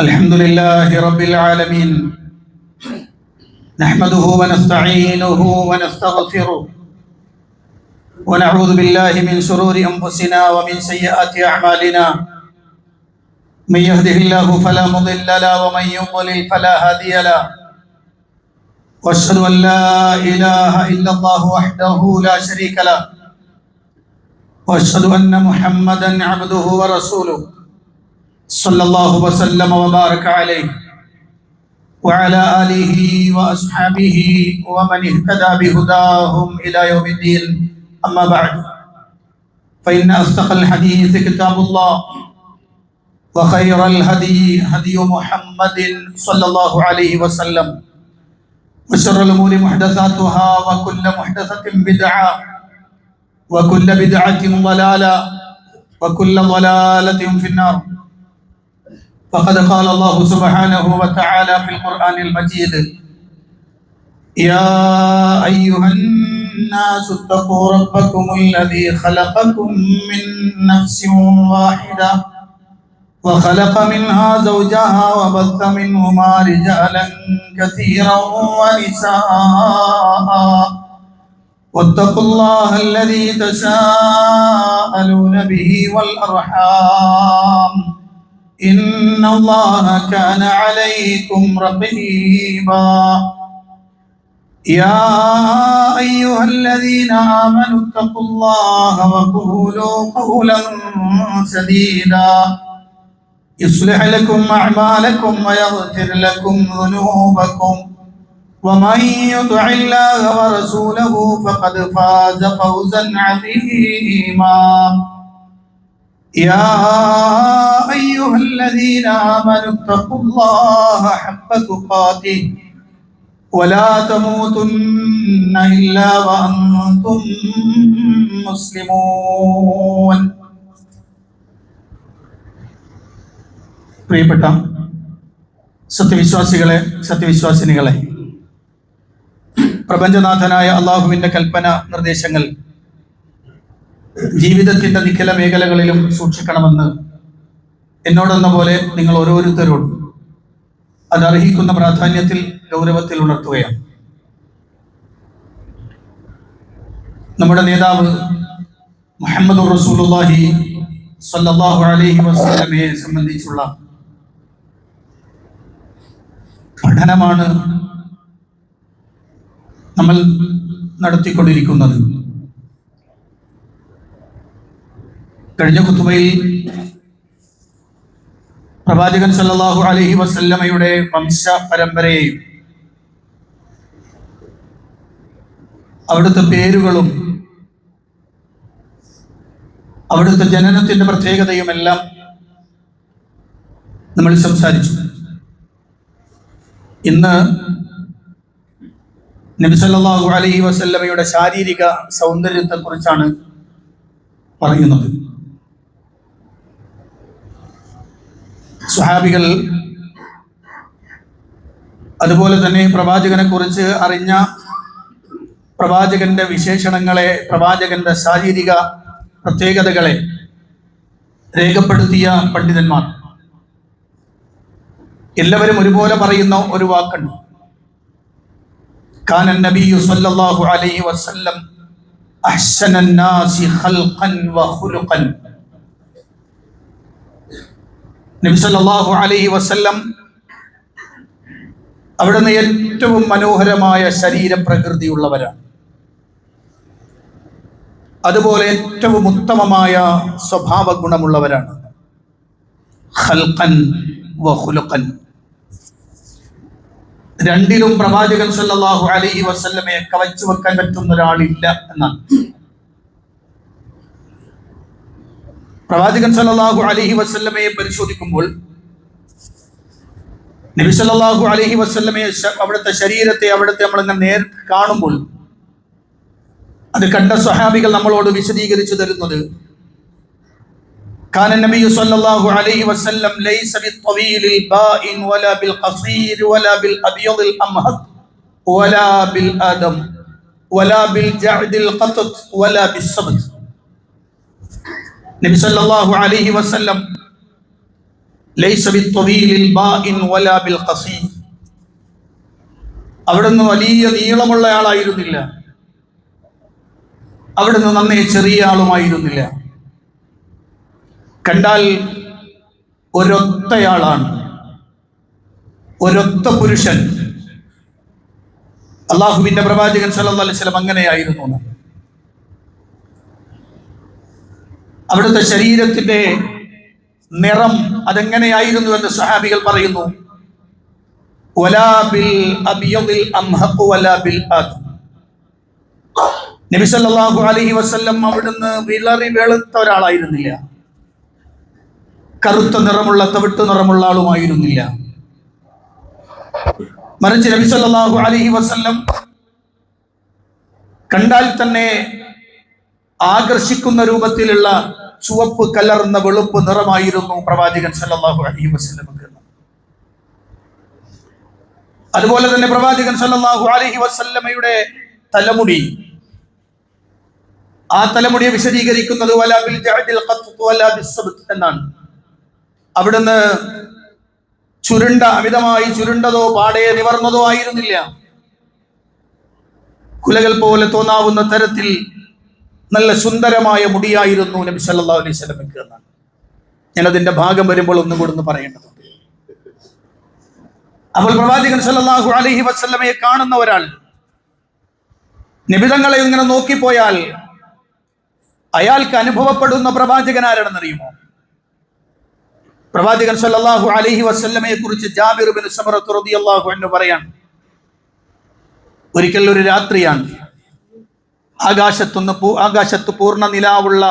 الحمد لله رب العالمين نحمده ونستعينه ونستغفره ونعوذ بالله من شرور أنفسنا ومن سيئات أعمالنا من يهده الله فلا مضل له ومن يضلل فلا هادي له وأشهد أن لا إله إلا الله وحده لا شريك له وأشهد أن محمدا عبده ورسوله صلى الله وسلم وبارك عليه وعلى آله وأصحابه ومن اهتدى بهداهم إلى يوم الدين أما بعد فإن أصدق الحديث كتاب الله وخير الهدي هدي محمد صلى الله عليه وسلم وشر الأمور محدثاتها وكل محدثة بدعة وكل بدعة ضلالة وكل ضلالة في النار فقد قال الله سبحانه وتعالى في القرآن المجيد يا أيها الناس اتقوا ربكم الذي خلقكم من نفس واحدة وخلق منها زوجها وبث منهما رجالا كثيرا ونساء واتقوا الله الذي تساءلون به والأرحام إن الله كان عليكم رقيبا يا أيها الذين آمنوا اتقوا الله وقولوا قولا سديدا يصلح لكم أعمالكم ويغفر لكم ذنوبكم ومن يطع الله ورسوله فقد فاز فوزا عظيما يا أيها الذين آمنوا اتقوا الله حق تقاته ولا تموتن إلا وأنتم مسلمون പ്രിയപ്പെട്ട സത്യവിശ്വാസികളെ സത്യവിശ്വാസിനികളെ പ്രപഞ്ചനാഥനായ അള്ളാഹുവിന്റെ കൽപ്പന നിർദ്ദേശങ്ങൾ ജീവിതത്തിന്റെ നിഖില മേഖലകളിലും സൂക്ഷിക്കണമെന്ന് എന്നോടെന്ന പോലെ നിങ്ങൾ ഓരോരുത്തരോടും അത് അർഹിക്കുന്ന പ്രാധാന്യത്തിൽ ഗൗരവത്തിൽ ഉണർത്തുകയാണ്. നമ്മുടെ നേതാവ് മുഹമ്മദ് റസൂലുള്ളാഹി സ്വല്ലല്ലാഹു അലൈഹി വസല്ലമയെ സംബന്ധിച്ചുള്ള പഠനമാണ് നമ്മൾ നടത്തിക്കൊണ്ടിരിക്കുന്നത്. കഴിഞ്ഞ ഖുതുബയിൽ പ്രവാചകൻ സല്ലല്ലാഹു അലൈഹി വസല്ലമയുടെ വംശ പരമ്പരയെയും അവിടുത്തെ പേരുകളും അവിടുത്തെ ജനനത്തിന്റെ പ്രത്യേകതയും എല്ലാം നമ്മൾ സംസാരിച്ചു. ഇന്ന് നബി സല്ലല്ലാഹു അലൈഹി വസല്ലമയുടെ ശാരീരിക സൗന്ദര്യത്തെ കുറിച്ചാണ് പറയുന്നത്. സ്വഹാബികൾ അതുപോലെ തന്നെ പ്രവാചകനെ കുറിച്ച് അറിഞ്ഞ പ്രവാചകന്റെ വിശേഷണങ്ങളെ, പ്രവാചകന്റെ ശാരീരിക പ്രത്യേകതകളെ രേഖപ്പെടുത്തിയ പണ്ഡിതന്മാർ എല്ലാവരും ഒരുപോലെ പറയുന്ന ഒരു വാക്കുണ്ട്. കാന നബിയു സല്ലല്ലാഹു അലൈഹി വസല്ലം അഹ്സനൻ നാസി ഖൽഖൻ വഖുലുഖൻ. നബി സല്ലല്ലാഹു അലൈഹി വസല്ലം അവിടുന്ന് ഏറ്റവും മനോഹരമായ ശരീരപ്രകൃതിയുള്ളവരാണ്. അതുപോലെ ഏറ്റവും ഉത്തമമായ സ്വഭാവ ഗുണമുള്ളവരാണ്. ഖൽഖൻ വഖുലുഖൻ, രണ്ടിലും പ്രവാചകൻ സല്ലല്ലാഹു അലൈഹി വസല്ലമയെ കവച്ചു വെക്കാൻ പറ്റുന്ന ഒരാളില്ല എന്നാണ്. പ്രവാചകൻ സല്ലല്ലാഹു അലൈഹി വസല്ലമയെ പരിശോധിക്കുമ്പോൾ നബി സല്ലല്ലാഹു അലൈഹി വസല്ലമയെ, അവിടുത്തെ ശരീരത്തെ, അവിടുത്തെ നമ്മളിങ്ങനെ നേരിട്ട് കാണുമ്പോൾ അത് കണ്ട സ്വഹാബികൾ നമ്മളോട് വിശദീകരിച്ചു തരുന്നത് കാന നബിയു സല്ലല്ലാഹു അലൈഹി വസല്ലം ലൈസ ബിത്വീലിൽ ബാഇൻ വലാ ബിൽ ഖസീർ വലാ ബിൽ അബ്യദിൽ അംഹദ് വലാ ബിൽ ആദം വലാ ബിൽ ജഅദിൽ ഖതത് വലാ ബിസ്സബത്. നബി സല്ലല്ലാഹു അലൈഹി വസല്ലം ലൈസ ബിത്വീലിൽ ബാഇൻ വലാ ബിൽ ഖസീർ. അവിടുന്ന് വലിയ നീളമുള്ള ആളായിരുന്നില്ല, അവിടുന്ന് നന്നേ ചെറിയ ആളുമായിരുന്നില്ല. കണ്ടാൽ ഒരൊറ്റയാളാണ്, ഒരൊറ്റ പുരുഷൻ. അള്ളാഹുവിന്റെ പ്രവാചകൻ സല്ലല്ലാഹു അലൈഹി വസല്ലം അങ്ങനെയായിരുന്നു. അവിടുത്തെ ശരീരത്തിന്റെ നിറം അതെങ്ങനെയായിരുന്നു എന്ന് സഹാബികൾ പറയുന്നു. വലാ ബിൽ അബ്യദിൽ അംഹഖ് വലാ ബിൽ ആദ്. നബി സല്ലല്ലാഹു അലൈഹി വസല്ലം അവിടുന്ന് വിളറി വെളുത്ത ഒരാളായിരുന്നില്ല, കറുത്ത നിറമുള്ള തവിട്ട് നിറമുള്ള ആളുമായിരുന്നില്ല. മറിച്ച് നബി സല്ലല്ലാഹു അലൈഹി വസല്ലം കണ്ടാൽ തന്നെ ആകർഷിക്കുന്ന രൂപത്തിലുള്ള ചുവപ്പ് കലർന്ന വെളുപ്പ് നിറമായിരുന്നു പ്രവാചകൻ സല്ലല്ലാഹു അലൈഹി വസല്ലം. അതുപോലെ തന്നെ പ്രവാചകൻ സല്ലല്ലാഹു അലൈഹി വസല്ലമയുടെ തലമുടി, ആ തലമുടിയെ വിശദീകരിക്കുന്നത് വലാ ബിൽ ജഅദിൽ ഖത്ത് വലാ ബിസ്സബ്ത് എന്നാണ്. അവിടുന്ന് അമിതമായി ചുരുണ്ടതോ പാടെ നിവർന്നതോ ആയിരുന്നില്ല. കുലകൾ പോലെ തോന്നാവുന്ന തരത്തിൽ നല്ല സുന്ദരമായ മുടിയായിരുന്നു നബി സല്ലല്ലാഹു അലൈഹി വസല്ലമയ്ക്ക് എന്നാണ്. ഞാനതിന്റെ ഭാഗം വരുമ്പോൾ ഒന്നും കൂടെ ഒന്ന് പറയേണ്ടതുണ്ട്. അപ്പോൾ പ്രവാചകൻ സല്ലല്ലാഹു അലൈഹി വസല്ലമയെ കാണുന്ന ഒരാൾ നിബിതങ്ങളെ ഇങ്ങനെ നോക്കിപ്പോയാൽ അയാൾക്ക് അനുഭവപ്പെടുന്ന പ്രവാചകൻ ആരാണെന്നറിയുമോ? പ്രവാചകൻ സല്ലല്ലാഹു അലൈഹി വസല്ലമയെ കുറിച്ച് ജാബിർ ഇബ്നു സമറ റളിയല്ലാഹു അൻഹു പറയാണ്, ഒരിക്കൽ ഒരു രാത്രിയാണ്, ആകാശത്ത് പൂർണ്ണ നിലാവുള്ള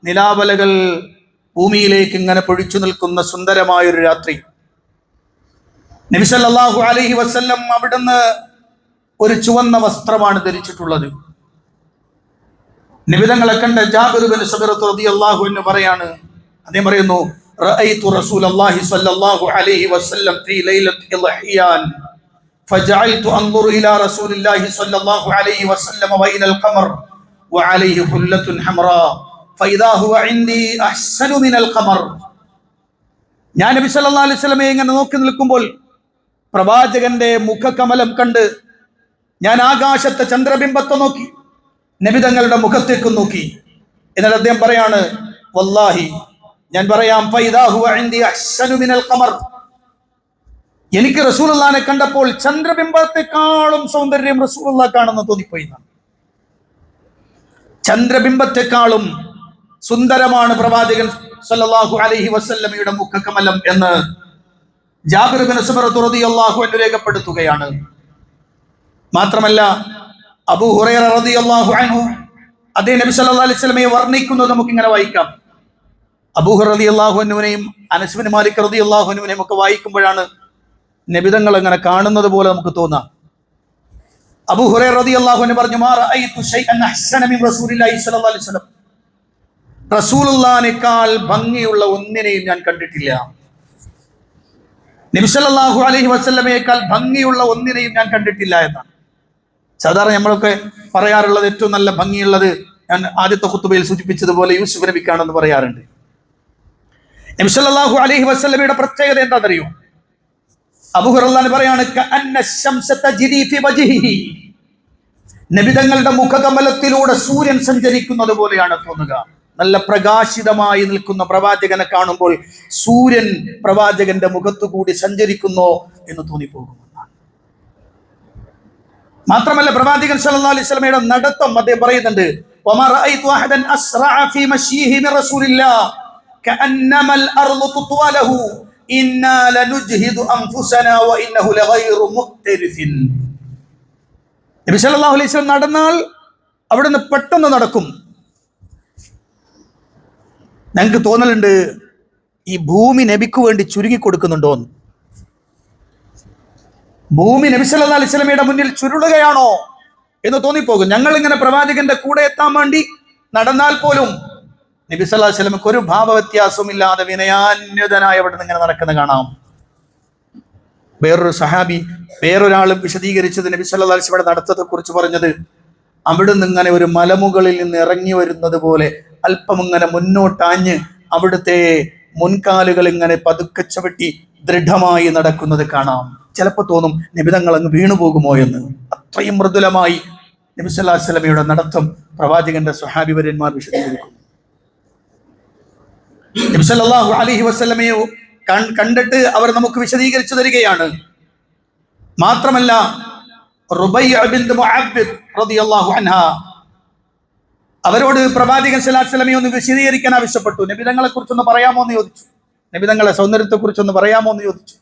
നിലാവലകൾ ഭൂമിയിലേക്ക് ഇങ്ങനെ പൊഴിച്ചു നിൽക്കുന്ന സുന്ദരമായൊരു രാത്രി. നബി സല്ലല്ലാഹു അലൈഹി വസല്ലം അവിടുന്ന് ഒരു ചുവന്ന വസ്ത്രമാണ് ധരിച്ചിട്ടുള്ളത്. നിബിതങ്ങളെ കണ്ട ജാബിർ ഇബ്നു സമറ റളിയല്ലാഹു അൻഹു പറയാണ്, അദ്ദേഹം പറയുന്നു, റഅയ്തു റസൂലല്ലാഹി സ്വല്ലല്ലാഹു അലൈഹി വസല്ലം ഫീ ലൈലത്തിൽ അഹ്യാൻ ഫജഅൽതു അൻദുറു ഇലാ റസൂലില്ലാഹി സ്വല്ലല്ലാഹു അലൈഹി വസല്ലം വഇലൽ ഖമർ വഅലൈഹി ഹുല്ലത്തുൻ ഹംറാ ഫഇദാ ഹുവ ഇൻദി അഹ്സനു മിനൽ ഖമർ. ഞാൻ നബി സല്ലല്ലാഹു അലൈഹി വസല്ലമയെ ഇങ്ങനെ നോക്കി നിൽക്കുമ്പോൾ പ്രവാചകന്റെ മുഖകമലം കണ്ട് ഞാൻ ആകാശത്തെ ചന്ദ്രബിംബത്തെ നോക്കി, നബിതങ്ങളുടെ മുഖത്തേക്ക് നോക്കി. എന്നാൽ അദ്ദേഹം പറയാണ്, വല്ലാഹി ഞാൻ പറയാം, ഫൈദാ ഹുവ ഇൻദി അഹ്സനു മിനൽ ഖമർ. എനിക്ക് റസൂലുള്ളാഹിനെ കണ്ടപ്പോൾ ചന്ദ്രബിംബത്തെക്കാളും സൗന്ദര്യം റസൂലുള്ളാഹിക്കാണെന്ന് തോന്നിപ്പോയി. ചന്ദ്രബിംബത്തെക്കാളും സുന്ദരമാണ് പ്രവാചകൻ സല്ലല്ലാഹു അലൈഹി വസല്ലമയുടെ മുഖകമലം എന്ന് ജാബിർ ഇബ്നു സമറ റളിയല്ലാഹു അൻഹു രേഖപ്പെടുത്തുകയാണ്. മാത്രമല്ല അബൂ ഹുറൈറ റളിയല്ലാഹു അൻഹു അതേ നബി സല്ലല്ലാഹു അലൈഹി വസല്ലമയെ വർണ്ണിക്കുന്നത് നമുക്ക് ഇങ്ങനെ വായിക്കാം. അബൂ ഹുറൈറ റളിയല്ലാഹു അൻഹുവിനെയും അനസ് ഇബ്നു മാലിക് റളിയല്ലാഹു അൻഹുവിനെയും ഒക്കെ വായിക്കുമ്പോഴാണ് നബിതങ്ങൾ അങ്ങനെ കാണുന്നത് പോലെ നമുക്ക് തോന്നാം. അബൂ ഹുറൈറ റളിയല്ലാഹു അൻഹു പറഞ്ഞു, മാ റഅയ്തു ശൈഅൻ അഹ്സന മിൻ റസൂലില്ലാഹി സ്വല്ലല്ലാഹു അലൈഹി വസല്ലം. റസൂലുള്ളാഹിനേക്കാൾ ഭംഗിയുള്ള ഒന്നിനെയും ഞാൻ കണ്ടിട്ടില്ല. നബി സല്ലല്ലാഹു അലൈഹി വസല്ലമയേക്കാൾ ഭംഗിയുള്ള ഒന്നിനെയും ഞാൻ കണ്ടിട്ടില്ല എന്നാണ്. സാധാരണ നമ്മളൊക്കെ പറയാറുള്ളത് ഏറ്റവും നല്ല ഭംഗിയുള്ളത്, ഞാൻ ആദ്യത്തെ ഖുതുബയിൽ സൂചിപ്പിച്ചതുപോലെ യൂസുഫ് നബിക്കാണെന്ന് പറയാറുണ്ട്. നബി സല്ലല്ലാഹു അലൈഹി വസല്ലമയുടെ പ്രത്യേകത എന്താണെന്നറിയോ? അബൂ ഹുറൈറ പറയാണ്, കഅന്ന ശംസ തജ്രി ഫി വജ്ഹിഹി. നബിതങ്ങളുടെ മുഖകമലത്തിലൂടെ സൂര്യൻ സഞ്ചരിക്കുന്നത് പോലെയാണ് തോന്നുക. നല്ല പ്രകാശിതമായി നിൽക്കുന്ന പ്രവാചകനെ കാണുമ്പോൾ സൂര്യൻ പ്രവാചകന്റെ മുഖത്തു കൂടി സഞ്ചരിക്കുന്നോ എന്ന് തോന്നിപ്പോകും. മാത്രമല്ല പ്രവാചകൻ സല്ലല്ലാഹു അലൈഹി വസല്ലമയുടെ നടത്തം അദ്ദേഹം പറയുന്നുണ്ട്, വമാ റഅയ്തു അഹദൻ അസ്റഅ ഫീ മശീഹി മിൻ റസൂലില്ലാഹ് കഅന്നമൽ അർളു തുത്വലഹു ഇന്നാ ലനുജ്ഹിദു അൻഫുസനാ വഇന്നഹു ലഗൈറു മുഖ്തരിഫിൻ. നബി സല്ലല്ലാഹു അലൈഹി വസല്ലം നടന്നാൽ അവിടുന്ന് പെട്ടെന്ന് നടക്കും. ഞങ്ങൾക്ക് തോന്നലുണ്ട് ഈ ഭൂമി നബിക്ക് വേണ്ടി ചുരുങ്ങി കൊടുക്കുന്നുണ്ടോന്ന്. ഭൂമി നബി സല്ലല്ലാഹു അലൈഹി വസല്ലമയുടെ മുന്നിൽ ചുരുളുകയാണോ എന്ന് തോന്നിപ്പോകും. ഞങ്ങൾ ഇങ്ങനെ പ്രവാചകന്റെ കൂടെ എത്താൻ വേണ്ടി നടന്നാൽ പോലും നബി സല്ലല്ലാഹു അലൈഹി വസല്ലമക്ക് ഒരു ഭാവവ്യത്യാസവും ഇല്ലാതെ വിനയാന്വിതനായി അവിടെ നിന്ന് ഇങ്ങനെ നടക്കുന്നത് കാണാം. വേറൊരു സഹാബി വേറൊരാളും വിശദീകരിച്ചത് നബി സല്ലല്ലാഹു അലൈഹി വസല്ലമയുടെ നടത്തത്തെ കുറിച്ച് പറഞ്ഞത്, അവിടുന്ന് ഇങ്ങനെ ഒരു മലമുകളിൽ നിന്ന് ഇറങ്ങി വരുന്നത് പോലെ അല്പം ഇങ്ങനെ മുന്നോട്ടാഞ്ഞ് അവിടുത്തെ മുൻകാലുകൾ ഇങ്ങനെ പതുക്കെ ചവിട്ടി ദൃഢമായി നടക്കുന്നത് കാണാം. ചിലപ്പോൾ തോന്നും നബിതങ്ങൾ അങ്ങ് വീണുപോകുമോ എന്ന്. അത്രയും മൃദുലമായി നബി സല്ലല്ലാഹു അലൈഹി വസല്ലമയുടെ നടത്തം പ്രവാചകന്റെ സ്വഹാബിവര്യന്മാർ വിശദീകരിക്കുന്നു. നബി സല്ലല്ലാഹു അലൈഹി വസല്ലമയെ കണ്ടിട്ട് അവർ നമുക്ക് വിശദീകരിച്ചു തരികയാണ്. മാത്രമല്ല റുബയ്യ ബിൻത് മുഅബ്ബിദ് റളിയല്ലാഹു അൻഹാ അവരോട് പ്രവാചകൻ സല്ലല്ലാഹു അലൈഹി വസല്ലമയെ ഒന്ന് വിശദീകരിക്കാൻ ആവശ്യപ്പെട്ടു. നബിതങ്ങളെ കുറിച്ചൊന്ന് പറയാമോ എന്ന് ചോദിച്ചു. നബിതങ്ങളെ സൗന്ദര്യത്തെ കുറിച്ചൊന്ന് പറയാമോ എന്ന് ചോദിച്ചു.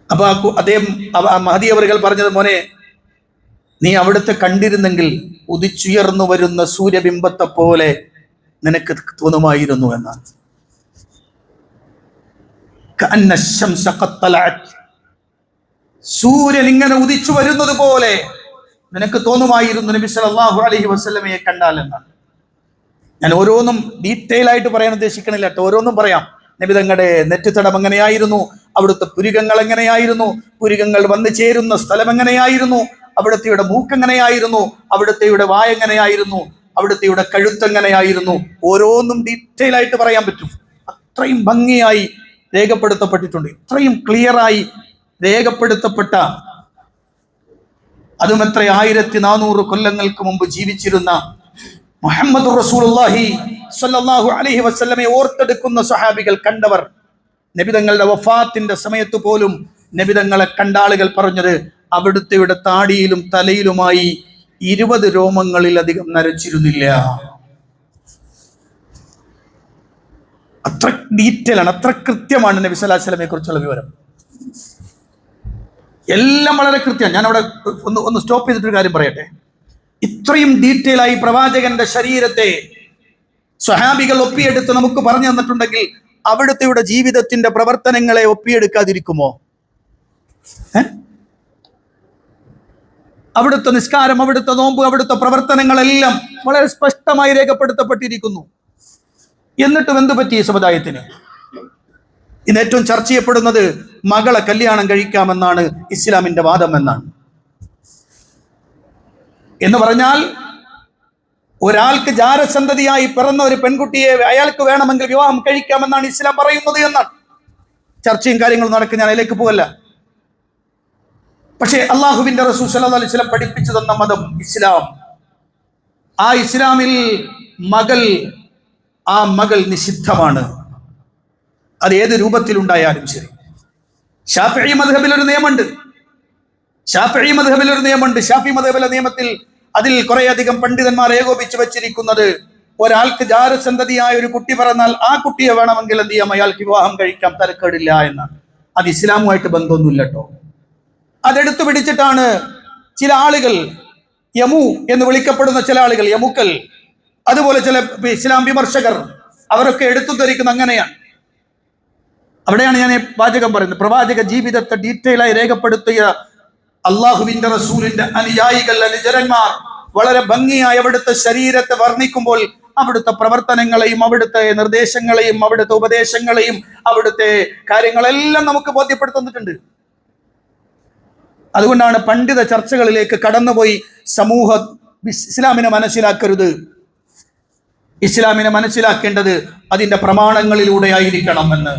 അപ്പൊ അദ്ദേഹം മഹദി അവറുകൾ പറഞ്ഞത്, മോനെ, നീ അവിടുത്തെ കണ്ടിരുന്നെങ്കിൽ ഉദിച്ചുയർന്നു വരുന്ന സൂര്യബിംബത്തെ പോലെ നിനക്ക് തോന്നുമായിരുന്നു എന്നാണ്. സൂര്യൻ ഇങ്ങനെ ഉദിച്ചു വരുന്നത് പോലെ നിനക്ക് തോന്നുമായിരുന്നു നബി സല്ലല്ലാഹു അലൈഹി വസല്ലമയെ കണ്ടാൽ എന്നാണ്. ഞാൻ ഓരോന്നും ഡീറ്റെയിൽ ആയിട്ട് പറയാൻ ഉദ്ദേശിക്കണില്ല കേട്ടോ, ഓരോന്നും പറയാം. നബി തങ്ങളുടെ നെറ്റിത്തടം എങ്ങനെയായിരുന്നു, അവിടുത്തെ പുരികങ്ങൾ എങ്ങനെയായിരുന്നു, പുരികങ്ങൾ വന്നു ചേരുന്ന സ്ഥലം എങ്ങനെയായിരുന്നു, അവിടുത്തെയുടെ മൂക്കെങ്ങനെയായിരുന്നു, അവിടുത്തെയുടെ വായ എങ്ങനെയായിരുന്നു, അവിടുത്തെയുടെ കഴുത്തെങ്ങനെയായിരുന്നു, ഓരോന്നും ഡീറ്റെയിൽ ആയിട്ട് പറയാൻ പറ്റും. അത്രയും ഭംഗിയായി രേഖപ്പെടുത്തപ്പെട്ടിട്ടുണ്ട്. ഇത്രയും ക്ലിയറായി രേഖപ്പെടുത്തപ്പെട്ട, അതും എത്ര 1400 കൊല്ലങ്ങൾക്ക് മുമ്പ് ജീവിച്ചിരുന്ന മുഹമ്മദ് റസൂലുള്ളാഹി സ്വല്ലല്ലാഹു അലൈഹി വസല്ലമയെ ഓർത്തെടുക്കുന്ന സ്വഹാബികൾ കണ്ടവർ, നബിതങ്ങളുടെ വഫാത്തിന്റെ സമയത്ത് പോലും നബിതങ്ങളെ കണ്ട ആളുകൾ പറഞ്ഞത് അവിടുത്തെയുടെ താടിയിലും തലയിലുമായി 20 രോമങ്ങളിലധികം നരച്ചിരുന്നില്ല. അത്ര ഡീറ്റെയിൽ ആണ്, അത്ര കൃത്യമാണ് നബി സല്ലല്ലാഹു അലൈഹി വസല്ലമയെ കുറിച്ചുള്ള വിവരം. എല്ലാം വളരെ കൃത്യമാണ്. ഞാൻ അവിടെ ഒന്ന് സ്റ്റോപ്പ് ചെയ്തിട്ടൊരു കാര്യം പറയട്ടെ. ഇത്രയും ഡീറ്റെയിൽ ആയി പ്രവാചകന്റെ ശരീരത്തെ സ്വഹാബികൾ ഒപ്പിയെടുത്ത് നമുക്ക് പറഞ്ഞു തന്നിട്ടുണ്ടെങ്കിൽ അവിടുത്തെയുടെ ജീവിതത്തിന്റെ പ്രവർത്തനങ്ങളെ ഒപ്പിയെടുക്കാതിരിക്കുമോ? അവിടുത്തെ നിസ്കാരം, അവിടുത്തെ നോമ്പ്, അവിടുത്തെ പ്രവർത്തനങ്ങളെല്ലാം വളരെ സ്പഷ്ടമായി രേഖപ്പെടുത്തപ്പെട്ടിരിക്കുന്നു. എന്നിട്ടും എന്തു പറ്റി ഈ സമുദായത്തിന്? ഇന്ന് ഏറ്റവും ചർച്ച ചെയ്യപ്പെടുന്നത് മകളെ കല്യാണം കഴിക്കാമെന്നാണ് ഇസ്ലാമിന്റെ വാദം എന്നാണ്. എന്ന് പറഞ്ഞാൽ ഒരാൾക്ക് ജാരസന്തതിയായി പിറന്ന ഒരു പെൺകുട്ടിയെ അയാൾക്ക് വേണമെങ്കിൽ വിവാഹം കഴിക്കാമെന്നാണ് ഇസ്ലാം പറയുന്നത് എന്നാണ്. ചർച്ചയും കാര്യങ്ങളും നടക്കുന്ന, ഞാൻ അതിലേക്ക് പോകല്ല. പക്ഷേ അള്ളാഹുവിന്റെ റസൂൽ സല്ലല്ലാഹു അലൈഹി വസല്ലം പഠിപ്പിച്ചു തന്ന മതം ഇസ്ലാം. ആ ഇസ്ലാമിൽ മകൾ നിഷിദ്ധമാണ്. അത് ഏത് രൂപത്തിലുണ്ടായാലും ശരി. ഷാഫിഈ മദ്ഹബിൽ ഒരു നിയമമുണ്ട്. ഷാഫിഈ മദ്ഹബിലെ നിയമത്തിൽ അതിൽ കുറേയധികം പണ്ഡിതന്മാർ ഏകോപിച്ച് വെച്ചിരിക്കുന്നത്, ഒരാൾക്ക് ജാരസന്തതിയായ ഒരു കുട്ടി പറഞ്ഞാൽ ആ കുട്ടിയെ വേണമെങ്കിൽ എന്ത് ചെയ്യാം, അയാൾക്ക് വിവാഹം കഴിക്കാം, തരക്കേടില്ല എന്നാണ്. അത് ഇസ്ലാമുമായിട്ട് ബന്ധമൊന്നുമില്ല കേട്ടോ. അതെടുത്തു പിടിച്ചിട്ടാണ് ചില ആളുകൾ, യമു എന്ന് വിളിക്കപ്പെടുന്ന ചില ആളുകൾ, യമുക്കൽ, അതുപോലെ ചില ഇസ്ലാം വിമർശകർ, അവരൊക്കെ എടുത്തു ധരിക്കുന്ന അങ്ങനെയാണ്. അവിടെയാണ് ഞാൻ വാചകം പറയുന്നത്. പ്രവാചക ജീവിതത്തെ ഡീറ്റെയിൽ ആയി രേഖപ്പെടുത്തിയ അള്ളാഹുവിന്റെ റസൂലിന്റെ അനുയായികൾ, അനുചരന്മാർ വളരെ ഭംഗിയായി അവിടുത്തെ ശരീരത്തെ വർണ്ണിക്കുമ്പോൾ അവിടുത്തെ പ്രവർത്തനങ്ങളെയും അവിടുത്തെ നിർദ്ദേശങ്ങളെയും അവിടുത്തെ ഉപദേശങ്ങളെയും അവിടുത്തെ കാര്യങ്ങളെല്ലാം നമുക്ക് ബോധ്യപ്പെടുത്തുന്നിട്ടുണ്ട്. അതുകൊണ്ടാണ് പണ്ഡിത ചർച്ചകളിലേക്ക് കടന്നുപോയി സമൂഹം ഇസ്ലാമിനെ മനസ്സിലാക്കരുത്, ഇസ്ലാമിനെ മനസ്സിലാക്കേണ്ടത് അതിന്റെ പ്രമാണങ്ങളിലൂടെ ആയിരിക്കണം എന്ന്.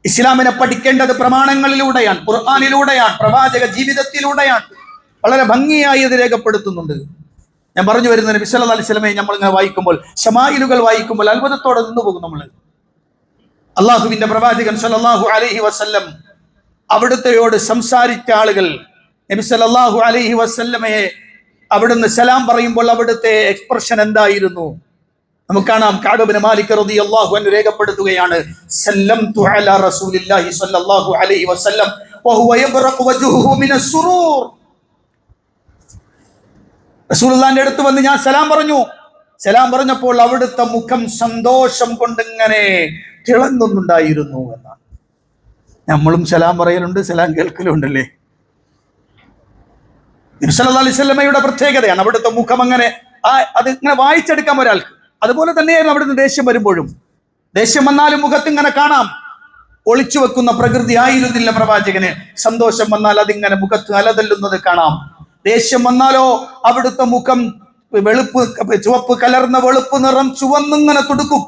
ഇസ്ലാമിനെ പഠിക്കേണ്ടത് പ്രമാണങ്ങളിലൂടെയാണ്, ഖുർആനിലൂടെയാണ്, പ്രവാചക ജീവിതത്തിലൂടെയാണ്. വളരെ ഭംഗിയായി ഇത് രേഖപ്പെടുത്തുന്നുണ്ട്. ഞാൻ പറഞ്ഞു വരുന്നത്, നബി സല്ലല്ലാഹു അലൈഹി വസല്ലമയെ നമ്മൾ ഇങ്ങനെ വായിക്കുമ്പോൾ, ശമായിലുകൾ വായിക്കുമ്പോൾ അത്ഭുതത്തോടെ നിന്ന് പോകും നമ്മൾ. അള്ളാഹുവിന്റെ പ്രവാചകൻ സല്ലല്ലാഹു അലൈഹി വസല്ലം അവിടുത്തെയോട് സംസാരിച്ച ആളുകൾ, നബി സല്ലല്ലാഹു അലൈഹി വസല്ലമയെ അവിടുന്ന് സലാം പറയുമ്പോൾ അവിടുത്തെ എക്സ്പ്രഷൻ എന്തായിരുന്നു? നമുക്ക് കാണാം. കഅബ് ഇബ്നു മാലിക് റളിയല്ലാഹു അൻഹു രേഖപ്പെടുത്തുകയാണ്, സല്ലംതു അലാ റസൂലില്ലാഹി സ്വല്ലല്ലാഹു അലൈഹി വസല്ലം വഹുവ യബ്റഖു വജ്ഹുഹു മിനസ് സുറൂർ. റസൂലുള്ളാഹിന്റെ അടുത്ത് വന്ന് ഞാൻ സലാം പറഞ്ഞു. സലാം പറഞ്ഞപ്പോൾ അവിടുത്തെ മുഖം സന്തോഷം കൊണ്ടിങ്ങനെ തിളങ്ങുന്നുണ്ടായിരുന്നു എന്നാണ്. നമ്മളും സലാം പറയലുണ്ട്, സലാം കേൾക്കലുണ്ടല്ലേ. നബി സല്ലല്ലാഹു അലൈഹി വസല്ലമയുടെ പ്രത്യേകതയാണ് അവിടുത്തെ മുഖം അങ്ങനെ അത് ഇങ്ങനെ വായിച്ചെടുക്കാം ഒരാൾക്ക്. അതുപോലെ തന്നെയായിരുന്നു അവിടുന്ന് ദേഷ്യം വരുമ്പോഴും. ദേഷ്യം വന്നാലും മുഖത്ത് ഇങ്ങനെ കാണാം. ഒളിച്ചു വെക്കുന്ന പ്രകൃതി ആയിരുന്നില്ല പ്രവാചകന്. സന്തോഷം വന്നാൽ അതിങ്ങനെ മുഖത്ത് അലതല്ലുന്നത് കാണാം. ദേഷ്യം വന്നാലോ അവിടുത്തെ മുഖം ചുവപ്പ് കലർന്ന വെളുപ്പ് നിറം ചുവന്നിങ്ങനെ തുടുക്കും.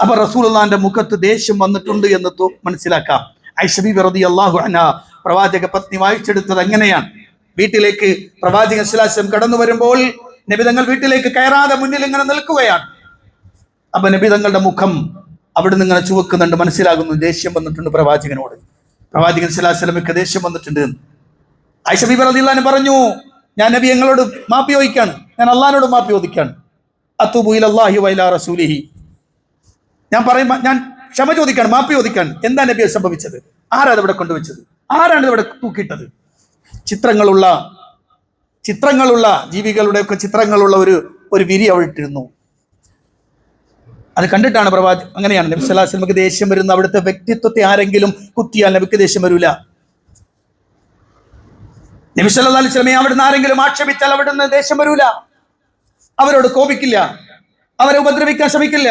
അപ്പൊ റസൂലുള്ളാഹിന്റെ മുഖത്ത് ദേഷ്യം വന്നിട്ടുണ്ട് എന്ന് മനസ്സിലാക്കാം. ആയിഷ ബീവി റളിയല്ലാഹു അൻഹ പ്രവാചക പത്നി വായിച്ചെടുത്തത് എങ്ങനെയാണ്? വീട്ടിലേക്ക് പ്രവാചകൻ സ്വല്ലല്ലാഹു അലൈഹി വസല്ലം കടന്നു വരുമ്പോൾ നബി തങ്ങൾ വീട്ടിലേക്ക് കയറാതെ മുന്നിൽ ഇങ്ങനെ നിൽക്കുകയാണ്. അപ്പൊ നബി തങ്ങളുടെ മുഖം അവിടുന്ന് ഇങ്ങനെ ചുവക്കുന്നുണ്ട്, മനസ്സിലാകുന്നു ദേഷ്യം വന്നിട്ടുണ്ട് പ്രവാചകനോട്. പ്രവാചകൻ സ്വല്ലല്ലാഹു അലൈഹി വസല്ലമക്ക് ദേഷ്യം വന്നിട്ടുണ്ട്. ആയിഷ ബീബി റളിയല്ലാഹു അൻഹ പറഞ്ഞു, ഞാൻ നബി ഞങ്ങളോട് മാപ്പി ചോദിക്കാണ്, ഞാൻ അള്ളാഹിനോട് മാപ്പി ചോദിക്കാണ്. അത്തൂബു ഇലല്ലാഹി വ ഇലാ റസൂലിഹി, ഞാൻ ക്ഷമ ചോദിക്കാണ്, മാപ്പി ചോദിക്കാണ്. എന്താ നബിയെ സംഭവിച്ചത്? ആരാണ് ഇവിടെ കൊണ്ടുവച്ചത്? ആരാണ് ഇവിടെ തൂക്കിയിട്ടത്? ചിത്രങ്ങളുള്ള ജീവികളുടെ ഒക്കെ ചിത്രങ്ങളുള്ള ഒരു വിരി അവിടെ ഇട്ടിരുന്നു. അത് കണ്ടിട്ടാണ് അങ്ങനെയാണ് നബി സല്ലല്ലാഹു അലൈഹി വസല്ലമക്ക് ദേഷ്യം വരുന്ന. അവിടുത്തെ വ്യക്തിത്വത്തെ ആരെങ്കിലും കുത്തിയാൽ നബിക്ക് ദേഷ്യം വരൂല. നബി സല്ലല്ലാഹു അലൈഹി വസല്ലമയെ അവിടുന്ന് ആരെങ്കിലും ആക്ഷേപിച്ചാൽ അവിടുന്ന് ദേഷ്യം വരൂല. അവരോട് കോപിക്കില്ല, അവരെ ഉപദ്രവിക്കാൻ ശ്രമിക്കില്ല,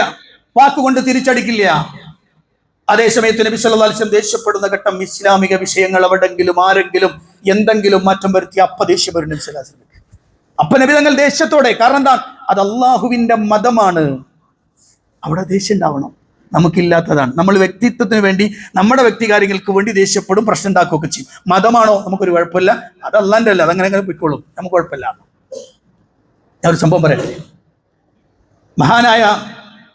വാക്കുകൊണ്ട് തിരിച്ചടിക്കില്ല. അതേസമയത്ത് നബി സല്ലല്ലാഹു അലൈഹി വസല്ലം ദേഷ്യപ്പെടുന്ന ഘട്ടം ഇസ്ലാമിക വിഷയങ്ങൾ എവിടെങ്കിലും ആരെങ്കിലും എന്തെങ്കിലും മാറ്റം വരുത്തി അപ്പ ദേഷ്യം വരും നബി സല്ലല്ലാഹു അലൈഹി വസല്ലം. അപ്പൊ നബി തങ്ങൾ ദേഷ്യത്തോടെ, കാരണം എന്താ? അത് അള്ളാഹുവിന്റെ മതമാണ്, അവിടെ ദേഷ്യം ഉണ്ടാവണം. നമുക്കില്ലാത്തതാണ്. നമ്മൾ വ്യക്തിത്വത്തിന് വേണ്ടി, നമ്മുടെ വ്യക്തികാര്യങ്ങൾക്ക് വേണ്ടി ദേഷ്യപ്പെടും, പ്രശ്നം ഉണ്ടാക്കുകയൊക്കെ ചെയ്യും. മതമാണോ? നമുക്കൊരു കുഴപ്പമില്ല, അത് അല്ലാൻ്റെ അല്ല, അതങ്ങനെ പോയിക്കോളും, നമുക്ക് കുഴപ്പമില്ല. ഞാൻ ഒരു സംഭവം പറയട്ടെ. മഹാനായ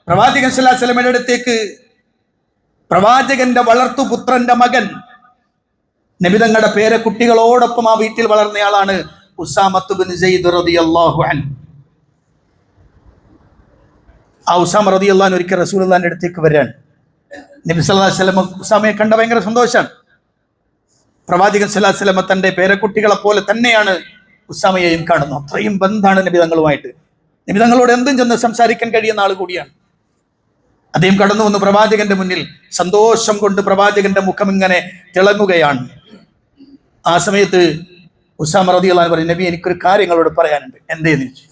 പ്രവാചകൻ സല്ലല്ലാഹു അലൈഹി വസല്ലമയുടെ അടുത്തേക്ക് പ്രവാചകന്റെ വളർത്തുപുത്രന്റെ മകൻ, നബി തങ്ങളുടെ പേരക്കുട്ടികളോടൊപ്പം ആ വീട്ടിൽ വളർന്നയാളാണ് ഉസാമത്ത് ബിൻ സയ്യിദ് റളിയല്ലാഹു അൻഹു. ആ ഉസാമ റളിയല്ലാഹു അൻഹു ഒരിക്കൽ റസൂലുള്ളാഹിന്റെ അടുത്തേക്ക് വരാൻ. നബി സല്ലല്ലാഹു അലൈഹി വസല്ലം ഉസാമയെ കണ്ട ഭയങ്കര സന്തോഷമാണ്. പ്രവാചകൻ സല്ലല്ലാഹു അലൈഹി വസല്ലം തന്റെ പേരക്കുട്ടികളെ പോലെ തന്നെയാണ് ഉസാമയെയും കാണുന്നു. അത്രയും ബന്ധാണ് നബി തങ്ങളുമായിട്ട്. നബി തങ്ങളോട് എന്തും ചെന്ന് സംസാരിക്കാൻ കഴിയുന്ന ആൾ കൂടിയാണ്. അദ്ദേഹം കടന്നു വന്ന് പ്രവാചകന്റെ മുന്നിൽ സന്തോഷം കൊണ്ട് പ്രവാചകന്റെ മുഖം ഇങ്ങനെ തിളങ്ങുകയാണ്. ആ സമയത്ത് ഉസാമ റളിയല്ലാഹു അൻഹു പറയും, നബി എനിക്കൊരു കാര്യങ്ങളോട് പറയാനുണ്ട്. എന്തേന്ന് ചോദിച്ചു.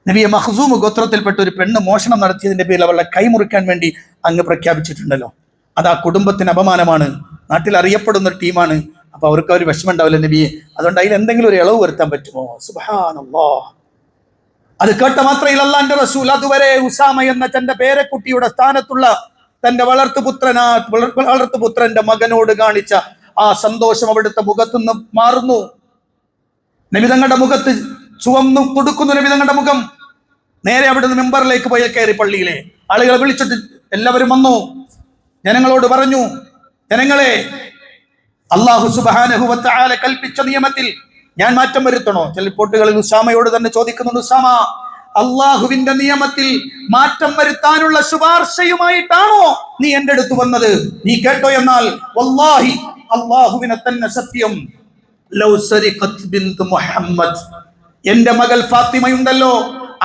നബിയെ, മഖ്സൂം ഗോത്രത്തിൽപ്പെട്ട ഒരു പെണ്ണ് മോഷണം നടത്തിയതിന്റെ പേരിൽ അവളുടെ കൈമുറിക്കാൻ വേണ്ടി അങ്ങ് പ്രഖ്യാപിച്ചിട്ടുണ്ടല്ലോ. അത് ആ കുടുംബത്തിന് അപമാനമാണ്, നാട്ടിൽ അറിയപ്പെടുന്ന ഒരു ടീമാണ്. അപ്പൊ അവർക്ക് ഒരു വിഷമം ഉണ്ടാവില്ല നബിയെ, അതുകൊണ്ട് അതിൽ എന്തെങ്കിലും ഒരു ഇളവ് വരുത്താൻ പറ്റുമോ? സുബ്ഹാനല്ലാഹ്. അത് കേട്ട മാത്രയിൽ അല്ലാഹുവിന്റെ റസൂൽ അതുവരെ ഉസാമ എന്ന തന്റെ പേരക്കുട്ടിയുടെ സ്ഥാനത്തുള്ള തന്റെ വളർത്തുപുത്രന്റെ മകനോട് കാണിച്ച ആ സന്തോഷം അവിടുത്തെ മുഖത്തുനിന്ന് മാറുന്നു. നബി തങ്ങളുടെ മുഖത്ത് ചുവന്നു തുടുക്കുന്നു. നബി തങ്ങളുടെ മുഖം നേരെ അവിടുന്ന് മെമ്പറിലേക്ക് പോയി കയറി. പള്ളിയിലെ ആളുകളെ വിളിച്ചിട്ട് എല്ലാവരും വന്നു. ജനങ്ങളോട് പറഞ്ഞു, ജനങ്ങളെ, അല്ലാഹു സുബ്ഹാനഹു വ തആല കൽപ്പിച്ച നിയമത്തിൽ ഞാൻ മാറ്റം വരുത്തണോ? ചില റിപ്പോർട്ടുകളിൽ ഉസാമയോട് തന്നെ ചോദിക്കുന്നുണ്ട്, ഉസാമ, അള്ളാഹുവിന്റെ നിയമത്തിൽ മാറ്റം വരുത്താനുള്ള ശുപാർശയുമായിട്ടാണോ നീ എന്റെ അടുത്ത് വന്നത്? നീ കേട്ടോ? എന്നാൽ വല്ലാഹി, അള്ളാഹുവിനെ തന്നെ സത്യം, ലൗ സരിഖത് ബിൻത് മുഹമ്മദ്, എന്റെ മകൾ ഫാത്തിമയുണ്ടല്ലോ,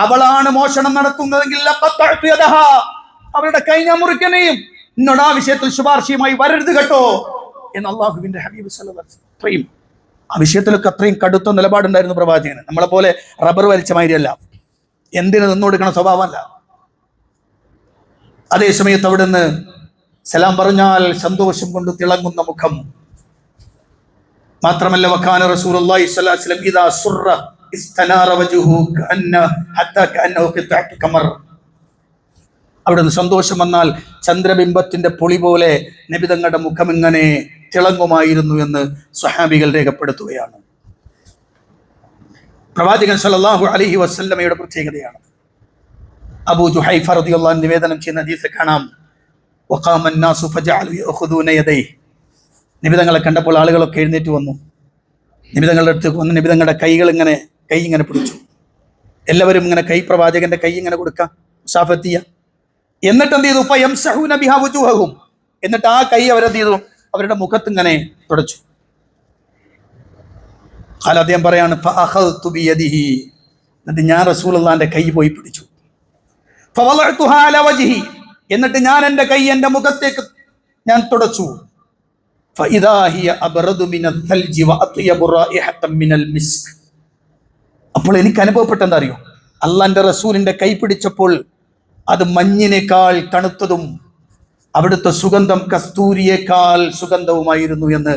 അവളാണ് മോഷണം നടത്തുന്നതെങ്കിൽ ലഖത്തഅതു യദഹാ, അവളുടെ കൈ ഞാൻ മുറിക്കനെയും. എന്നോട് ആ വിഷയത്തിൽ ശുപാർശയുമായി വരരുത് കേട്ടോ എന്ന് അള്ളാഹുവിന്റെ ഹബീബ് സല്ലല്ലാഹു അലൈഹി വസല്ലം. ആ വിഷയത്തിലൊക്കെ അത്രയും കടുത്ത നിലപാടുണ്ടായിരുന്നു പ്രവാചകന്. നമ്മളെ പോലെ റബ്ബർ വലിച്ച മാതിരിയല്ല, എന്തിനു നിന്നുകൊടുക്കണ സ്വഭാവമല്ല. അതേ സമയത്ത് അവിടുന്ന് സലാം പറഞ്ഞാൽ സന്തോഷം കൊണ്ട് തിളങ്ങുന്ന മുഖം. മാത്രമല്ല, വകാന റസൂലുള്ളാഹി സ്വല്ലല്ലാഹു അലൈഹി വസല്ലം ഇദാ സുറ ഇസ്തനാറ വജ്ഹുഹു ഹത്താ കഅന്നഹു ഖിത്അതു ഖമർ. അവിടുന്ന് സന്തോഷം വന്നാൽ ചന്ദ്രബിംബത്തിന്റെ പൊളി പോലെ നബി തങ്ങളുടെ മുഖം ഇങ്ങനെ തിളങ്ങുമായിരുന്നു എന്ന് സ്വഹാബികൾ രേഖപ്പെടുത്തുകയാണ്. പ്രവാചകൻ സല്ലല്ലാഹു അലൈഹി വസല്ലമയുടെ പ്രത്യേകതയാണ്. അബൂ ജുഹൈഫ റളിയല്ലാഹു അൻഹു നിവേദനം ചെയ്യുന്ന ഹദീസിൽ കാണാം, വഖാമ അന്നാസു ഫജഅലു യഖുദൂന യദൈഹി. നബി തങ്ങളെ കണ്ടപ്പോൾ ആളുകളൊക്കെ എഴുന്നേറ്റ് വന്നു. നബി തങ്ങളുടെ അടുത്ത് വന്ന് നബി തങ്ങളുടെ കൈ ഇങ്ങനെ പിടിച്ചു. എല്ലാവരും ഇങ്ങനെ പ്രവാചകന്റെ കൈ ഇങ്ങനെ കൊടുക്കാം, മുസാഫത്ത് ചെയ്യുക. എന്നിട്ട് എന്ത് ചെയ്തു? ഫയംസഹൂന ബിഹാ വുജൂഹഹും, എന്നിട്ട് ആ കൈ അവരെന്ത് ചെയ്തു? അവരുടെ മുഖത്ത് ഇങ്ങനെ തുടച്ചു. അദ്ദേഹം പറയാണ്, ഫഅഖദ്തു ബിയദിഹി, എന്നിട്ട് ഞാൻ റസൂലുള്ളാഹിന്റെ കൈ പോയി പിടിച്ചു. ഫവളഅതുഹാ അലാ വജ്ഹി, എന്നിട്ട് ഞാൻ എൻ്റെ കൈ എൻ്റെ മുഖത്തേക്ക് ഞാൻ തുടച്ചു. ഫഇദാ ഹിയ അബ്റദു മിനൽ തൽജി വഅത്യബു റായിഹതൻ മിനൽ മിസ്ക്. അപ്പോൾ എനിക്ക് അനുഭവപ്പെട്ട എന്താ അറിയോ? അള്ളാന്റെ റസൂലിന്റെ കൈ പിടിച്ചപ്പോൾ അത് മഞ്ഞിനേക്കാൾ തണുത്തതും അവിടുത്തെ സുഗന്ധം കസ്തൂരിയേക്കാൾ സുഗന്ധവുമായിരുന്നു എന്ന്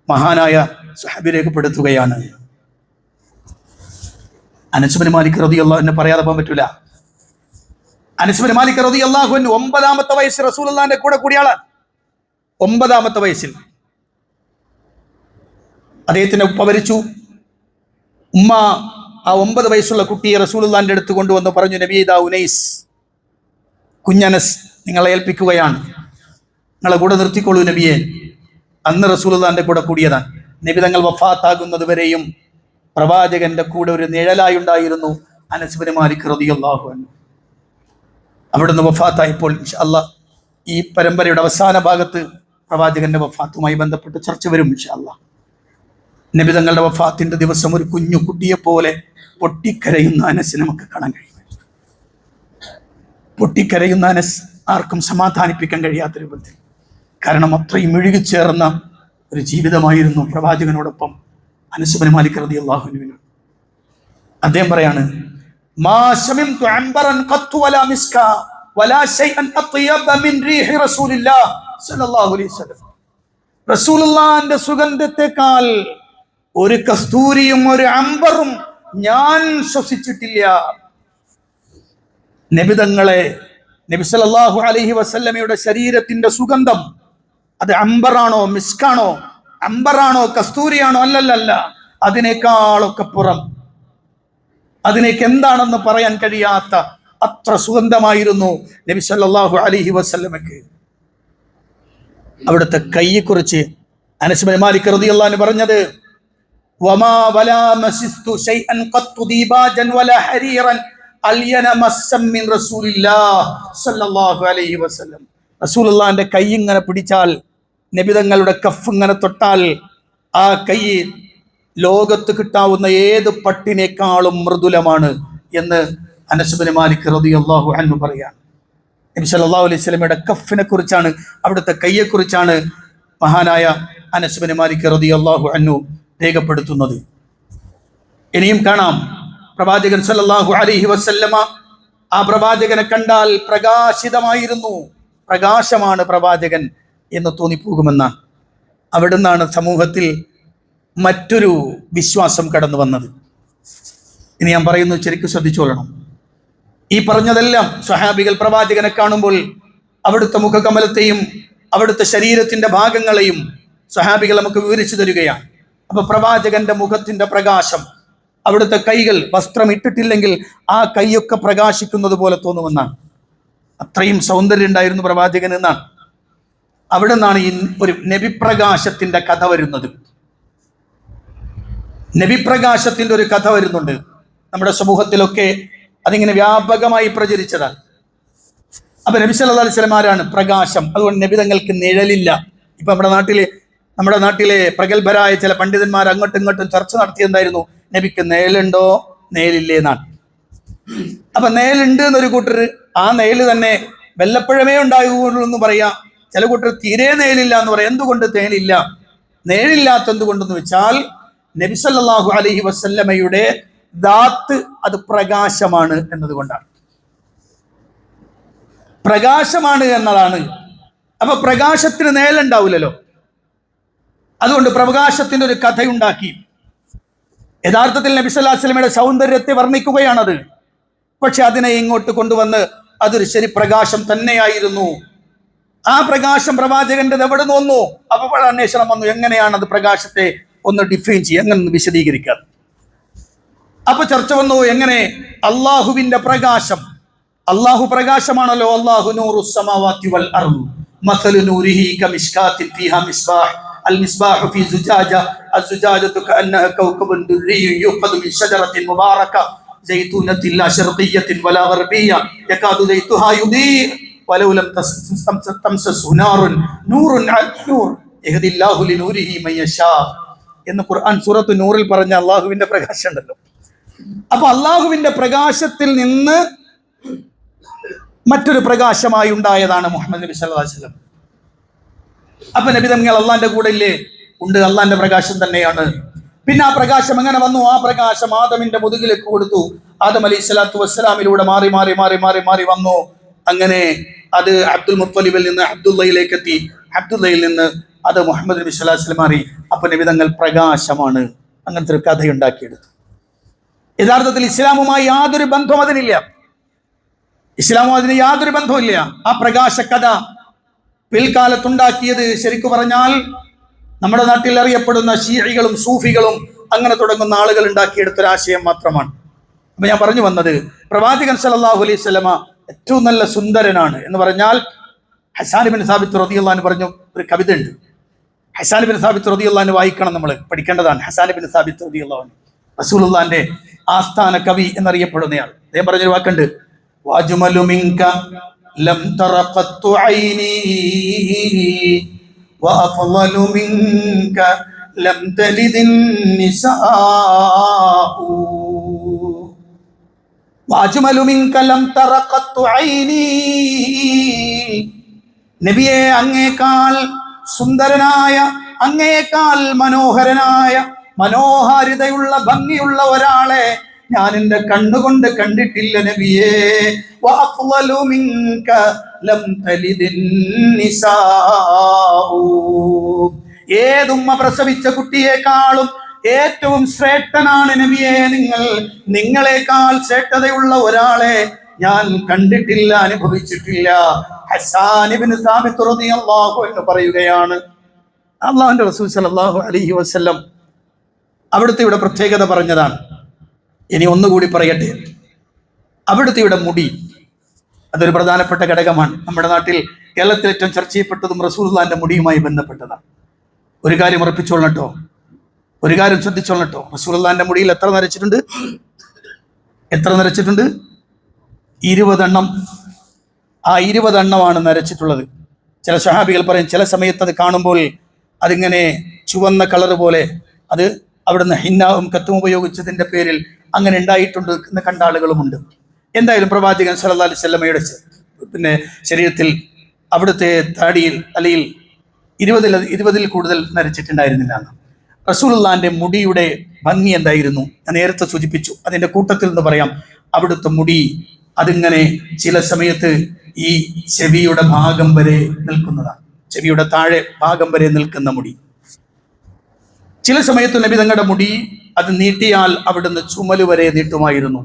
മഹാനായ സഹാബി രേഖപ്പെടുത്തുകയാണ്. അനസ് ബിൻ മാലിക് റളിയല്ലാഹു അൻഹു പറയാതെ പോകാൻ പറ്റൂല. അനസ് ബിൻ മാലിക് റളിയല്ലാഹു അൻഹു 9-ാമത്തെ വയസ്സിൽ റസൂലുള്ളാഹിന്റെ കൂടെ കൂടിയ ആളാണ്. 9-ാമത്തെ വയസ്സിൽ അദ്ദേഹത്തിന്റെ ഉപ്പ മരിച്ചു. ഉമ്മ ആ 9 വയസ്സുള്ള കുട്ടിയെ റസൂലുള്ളാഹിന്റെ അടുത്ത് കൊണ്ടുവന്ന് പറഞ്ഞു, നബിയേ, ഇതാ ഉനൈസ്, കുഞ്ഞനസ് നിങ്ങളെ ഏൽപ്പിക്കുകയാണ്, നിങ്ങളെ കൂടെ നിർത്തിക്കൊള്ളൂ നബിയെ. അന്ന് റസൂലുള്ളാഹിന്റെ കൂടെ കൂടിയതാണ്. നബി തങ്ങൾ വഫാത്താകുന്നത് വരെയും പ്രവാചകന്റെ കൂടെ ഒരു നിഴലായി ഉണ്ടായിരുന്നു അനസ് ബിൻ മാലിക് റളിയല്ലാഹു അൻഹു. അവിടുന്ന് വഫാത്തായപ്പോൾ ഇൻഷാ അല്ലാഹ് ഈ പരമ്പരയുടെ അവസാന ഭാഗത്ത് പ്രവാചകന്റെ വഫാത്തുമായി ബന്ധപ്പെട്ട് ചർച്ച വരും ഇൻഷാ അല്ലാഹ്. നബി തങ്ങളുടെ വഫാത്തിന്റെ ദിവസം ഒരു കുഞ്ഞു കുട്ടിയെ പോലെ പൊട്ടിക്കരയുന്ന അനസ് നമുക്ക് കാണാൻ കഴിയും. പൊട്ടിക്കരയുന്ന അനസ് ആർക്കും സമാധാനിപ്പിക്കാൻ കഴിയാത്ത രൂപത്തിൽ, കാരണം അത്രയും മുഴുകിച്ചേർന്ന ഒരു ജീവിതമായിരുന്നു പ്രവാചകനോടൊപ്പം അനസ് ബിൻ മാലിക് റളിയല്ലാഹു അൻഹു. അദ്ദേഹം പറയാണ്, മാ ശമിംതു അംബറൻ ഖത്തു വലാ മിസ്ക വലാ ശൈഅൻ അത്യബ മിൻ റീഹി റസൂലില്ലാഹ് സ്വല്ലല്ലാഹു അലൈഹി വസല്ലം. റസൂലുള്ളാഹിന്റെ സുഗന്ധത്തെക്കാൾ ഒരു കസ്തൂരിയും ഒരു അംബറും ഞാൻ ശ്വസിച്ചിട്ടില്ല. നബി തങ്ങളെ, നബി സല്ലല്ലാഹു അലൈഹി വസല്ലമയുടെ ശരീരത്തിന്റെ സുഗന്ധം അത് അംബറാണോ മിസ്കാണോ, അംബറാണോ കസ്തൂരിയാണോ? അല്ലല്ല, അതിനേക്കാളൊക്കെ പുറം, അതിനേക്ക് എന്താണെന്ന് പറയാൻ കഴിയാത്ത അത്ര സുഗന്ധമായിരുന്നു നബി സല്ലല്ലാഹു അലൈഹി വസല്ലമക്ക്. അവിടുത്തെ കൈയെക്കുറിച്ച് അനസ് ബിൻ മാലിക് റളിയല്ലാഹു അൻഹു പറഞ്ഞത്, വമാ വലാ മസിസ്തു ശൈഅൻ ഖത്തു ദീബാജൻ വലാ ഹരീറൻ അൽയന മസ്സം മിൻ റസൂലില്ലാഹ് സല്ലല്ലാഹു അലൈഹി വസല്ലം. റസൂലുള്ളാഹിന്റെ കൈ ഇങ്ങനെ പിടിച്ചാൽ, നബി തങ്ങളുടെ കഫ് ഇങ്ങനെ തൊട്ടാൽ, ആ കൈ ലോകത്ത് കിട്ടാവുന്ന ഏത് പട്ടിനേക്കാളും മൃദുലമാണ് എന്ന് അനസ് ബിൻ മാലിക് റളിയല്ലാഹു അൻഹു പറയാണ്. നബി സല്ലല്ലാഹു അലൈഹി വസല്ലമയുടെ കഫിനെ കുറിച്ചാണ്, അവിടുത്തെ കൈയെക്കുറിച്ചാണ് മഹാനായ അനസ് ബിൻ മാലിക് റളിയല്ലാഹു അൻഹു രേഖപ്പെടുത്തുന്നത്. ഇനിയും കാണാം, പ്രവാചകൻ സല്ലല്ലാഹു അലൈഹി വസല്ലമ, ആ പ്രവാചകനെ കണ്ടാൽ പ്രകാശിതമായിരുന്നു, പ്രകാശമാണ് പ്രവാചകൻ എന്ന് തോന്നിപ്പോകുമെന്നാണ്. അവിടുന്നാണ് സമൂഹത്തിൽ മറ്റൊരു വിശ്വാസം കടന്നു വന്നത്. ഇനി ഞാൻ പറയുന്നത് ശരിക്കും ശ്രദ്ധിച്ചോളണം. ഈ പറഞ്ഞതെല്ലാം സ്വഹാബികൾ പ്രവാചകനെ കാണുമ്പോൾ അവിടുത്തെ മുഖകമലത്തെയും അവിടുത്തെ ശരീരത്തിന്റെ ഭാഗങ്ങളെയും സ്വഹാബികൾ നമുക്ക് വിവരിച്ചു തരികയാണ്. അപ്പൊ പ്രവാചകന്റെ മുഖത്തിന്റെ പ്രകാശം, അവിടുത്തെ കൈകൾ വസ്ത്രം ഇട്ടിട്ടില്ലെങ്കിൽ ആ കൈയൊക്കെ പ്രകാശിക്കുന്നത് പോലെ തോന്നുമെന്നാണ്. അത്രയും സൗന്ദര്യം ഉണ്ടായിരുന്നു പ്രവാചകൻ എന്നാണ്. അവിടെ നിന്നാണ് ഈ ഒരു നബിപ്രകാശത്തിന്റെ കഥ വരുന്നത്. നബിപ്രകാശത്തിന്റെ ഒരു കഥ വരുന്നുണ്ട് നമ്മുടെ സമൂഹത്തിലൊക്കെ, അതിങ്ങനെ വ്യാപകമായി പ്രചരിച്ചതാണ്. അപ്പൊ നബി സല്ലല്ലാഹു അലൈഹി വസല്ലം ആരാണ്? പ്രകാശം. അതുകൊണ്ട് നബി തങ്ങൾക്ക് നിഴലില്ല. ഇപ്പൊ നമ്മുടെ നാട്ടിലെ പ്രഗത്ഭരായ ചില പണ്ഡിതന്മാർ അങ്ങോട്ടും ഇങ്ങോട്ടും ചർച്ച നടത്തിയെന്തായിരുന്നു, നബിക്ക് നേലുണ്ടോ നേലില്ലേ എന്നാണ്. അപ്പൊ നേലുണ്ട് എന്നൊരു കൂട്ടർ, ആ നേല് തന്നെ വല്ലപ്പോഴമേ ഉണ്ടാകുള്ളൂ എന്ന് പറയാം. ചില കൂട്ടർ തീരെ നേലില്ല എന്ന് പറയാം. എന്തുകൊണ്ട് നേലില്ല? നേലില്ലാത്ത എന്തുകൊണ്ടെന്ന് വെച്ചാൽ നബി സല്ലല്ലാഹു അലൈഹി വസല്ലമയുടെ ദാത്ത് അത് പ്രകാശമാണ് എന്നതുകൊണ്ടാണ്. പ്രകാശമാണ് എന്നതാണ്. അപ്പൊ പ്രകാശത്തിന് നേലുണ്ടാവില്ലല്ലോ. അതുകൊണ്ട് പ്രകാശത്തിന്റെ ഒരു കഥയുണ്ടാക്കി. യഥാർത്ഥത്തിൽ നബി സല്ലല്ലാഹു അലൈഹി വസല്ലമയുടെ സൗന്ദര്യത്തെ വർണ്ണിക്കുകയാണത്. പക്ഷെ അതിനെ ഇങ്ങോട്ട് കൊണ്ടുവന്ന് അതൊരു ശരി പ്രകാശം തന്നെയായിരുന്നു. ആ പ്രകാശം പ്രവാചകന്റെ എവിടെ നിന്ന് വന്നു? അപ്പോൾ അന്വേഷണം വന്നു, എങ്ങനെയാണ് അത് പ്രകാശത്തെ ഒന്ന് ഡിഫൈൻ ചെയ്യുക, എങ്ങനെ വിശദീകരിക്കാം. അപ്പൊ ചർച്ച വന്നു, എങ്ങനെ അള്ളാഹുവിന്റെ പ്രകാശം, അള്ളാഹു പ്രകാശമാണല്ലോ. അള്ളാഹു നൂറുസ് സമാവാതി വൽ അർദ് മസലു നൂരിഹി കമിഷ്കാത്തിൻ ഫീഹാ മിസ്ബാഹ് المصباح في زجاجة الزجاجة كأنها كوكب دري يوقد من شجرة مباركة زيتونة لا شرقية ولا غربية يكاد زيتها يضيء ولو لم تمسسه نار نور على نور يهدي الله لنوره من يشاء എന്ന് ഖുർആൻ സൂറത്ത് നൂറിൽ പറഞ്ഞ അള്ളാഹുവിന്റെ പ്രകാശം ഉണ്ടല്ലോ. അപ്പൊ അള്ളാഹുവിന്റെ പ്രകാശത്തിൽ നിന്ന് മറ്റൊരു പ്രകാശമായി ഉണ്ടായതാണ് മുഹമ്മദ് നബി സല്ലല്ലാഹു അലൈഹി വസല്ലം. അപ്പൊ നബി തങ്ങൾ അള്ളാന്റെ കൂടെ ഇല്ലേ? ഉണ്ട്, അള്ളാന്റെ പ്രകാശം തന്നെയാണ്. പിന്നെ ആ പ്രകാശം എങ്ങനെ വന്നു? ആ പ്രകാശം ആദമിന്റെ മുതുകിലേക്ക് കൊടുത്തു. ആദം അലൈഹി സ്വലാത്തു വസ്സലാമിലൂടെ മാറി മാറി മാറി മാറി മാറി വന്നു. അങ്ങനെ അത് അബ്ദുൽ മുത്തലിബിൽ നിന്ന് അബ്ദുള്ളയിലേക്ക് എത്തി. അബ്ദുള്ളയിൽ നിന്ന് അത് മുഹമ്മദ് നബി സ്വല്ലല്ലാഹു അലൈഹി വസല്ലം മാറി. അപ്പൊ നബി തങ്ങൾ പ്രകാശമാണ്. അങ്ങനത്തെ ഒരു കഥയുണ്ടാക്കിയെടുത്തു. യഥാർത്ഥത്തിൽ ഇസ്ലാമുമായി യാതൊരു ബന്ധവും അതിനില്ല. ഇസ്ലാമും അതിന് യാതൊരു ബന്ധവുമില്ല. ആ പ്രകാശ കഥ പിൽക്കാലത്തുണ്ടാക്കിയത് ശരിക്കു പറഞ്ഞാൽ നമ്മുടെ നാട്ടിൽ അറിയപ്പെടുന്ന ഷീഇകളും സൂഫികളും അങ്ങനെ തുടങ്ങുന്ന ആളുകൾ ഉണ്ടാക്കിയെടുത്തൊരാശയം മാത്രമാണ്. അപ്പൊ ഞാൻ പറഞ്ഞു വന്നത്, പ്രവാചകൻ സല്ലല്ലാഹു അലൈഹി വസല്ലമ ഏറ്റവും നല്ല സുന്ദരനാണ് എന്ന് പറഞ്ഞാൽ ഹസ്സാൻ ഇബ്നു സാബിത്ത് റളിയല്ലാഹു അൻഹു പറഞ്ഞു ഒരു കവിത ഉണ്ട്. ഹസ്സാൻ ഇബ്നു സാബിത്ത് റളിയല്ലാഹു അൻഹു വായിക്കണം, നമ്മൾ പഠിക്കേണ്ടതാണ്. ഹസ്സാൻ ഇബ്നു സാബിത്ത് റളിയല്ലാഹു അൻഹു റസൂലുള്ളാഹിന്റെ ആസ്ഥാന കവി എന്നറിയപ്പെടുന്നയാൾ. അദ്ദേഹം പറഞ്ഞൊരു വാക്കുണ്ട്, വഅജ്മലു മിൻക ലം തറഖത്തു ഐനി വഅഫ്ളലു മിൻക ലം തലിദിൻ നിസാഉ വഅജ്മലു മിൻക ലം തറഖത്തു ഐനി. നബിയെ, അങ്ങേക്കാൾ സുന്ദരനായ, അങ്ങേക്കാൾ മനോഹരനായ, മനോഹാരിതയുള്ള ഭംഗിയുള്ള ഒരാളെ ഞാൻ എൻ്റെ കണ്ണുകൊണ്ട് കണ്ടിട്ടില്ല നബിയേ. വഅഫ്ളലു മിൻക ലം തലിദിൻ നിസാഉ. ഏതുമ്മ പ്രസവിച്ച കുട്ടിയേക്കാളും ഏറ്റവും ശ്രേഷ്ഠനാണ് നബിയെ നിങ്ങൾ. നിങ്ങളെക്കാൾ ശ്രേഷ്ഠതയുള്ള ഒരാളെ ഞാൻ കണ്ടിട്ടില്ല, അനുഭവിച്ചിട്ടില്ല. ഹസ്സാൻ ഇബ്നു സാബിത്ത് റളിയല്ലാഹു അൻഹു പറയുകയാണ്, അല്ലാഹുവിന്റെ റസൂൽ സല്ലല്ലാഹു അലൈഹി വസല്ലം അവിടുത്തെ ഇവിടെ പ്രത്യേകത പറഞ്ഞതാണ്. ഇനി ഒന്നുകൂടി പറയട്ടെ, അവിടുത്തെ ഇവിടെ മുടി അതൊരു പ്രധാനപ്പെട്ട ഘടകമാണ്. നമ്മുടെ നാട്ടിൽ കേരളത്തിൽ ഏറ്റവും ചർച്ച ചെയ്യപ്പെട്ടതും റസൂലുള്ളാഹിന്റെ മുടിയുമായി ബന്ധപ്പെട്ടതാണ്. ഒരു കാര്യം ഉറപ്പിച്ചോളണം കേട്ടോ, ഒരു കാര്യം ശ്രദ്ധിച്ചോളണം കേട്ടോ. റസൂലുള്ളാഹിന്റെ മുടിയിൽ എത്ര നരച്ചിട്ടുണ്ട്? 20 എണ്ണം. ആ 20 എണ്ണമാണ് നരച്ചിട്ടുള്ളത്. ചില സ്വഹാബികൾ പറയും, ചില സമയത്ത് അത് കാണുമ്പോൾ അതിങ്ങനെ ചുവന്ന കളർ പോലെ, അത് അവിടുന്ന് ഹിന്നാവും കത്തും ഉപയോഗിച്ചതിന്റെ പേരിൽ അങ്ങനെ ഉണ്ടായിട്ടുണ്ട് എന്ന് കണ്ട ആളുകളുമുണ്ട്. എന്തായാലും പ്രവാചകൻ സല്ലല്ലാഹു അലൈഹി വസല്ലമയുടെ ശരീരത്തിൽ അവിടുത്തെ താടിയിൽ അല്ലെങ്കിൽ 20-ൽ കൂടുതൽ നരച്ചിട്ടുണ്ടായിരുന്നില്ല. റസൂലുള്ളാഹിന്റെ മുടിയുടെ ഭംഗി എന്തായിരുന്നു ഞാൻ നേരത്തെ സൂചിപ്പിച്ചു. അതിന്റെ കൂട്ടത്തിൽ നിന്ന് പറയാം, അവിടുത്തെ മുടി അതിങ്ങനെ ചില സമയത്ത് ഈ ചെവിയുടെ ഭാഗം വരെ നിൽക്കുന്നതാണ്. ചെവിയുടെ താഴെ ഭാഗം വരെ നിൽക്കുന്ന മുടി. ചില സമയത്ത് നബി തങ്ങളുടെ മുടി അത് നീട്ടിയാൽ അവിടുന്ന് ചുമല് വരെ നീട്ടുമായിരുന്നു.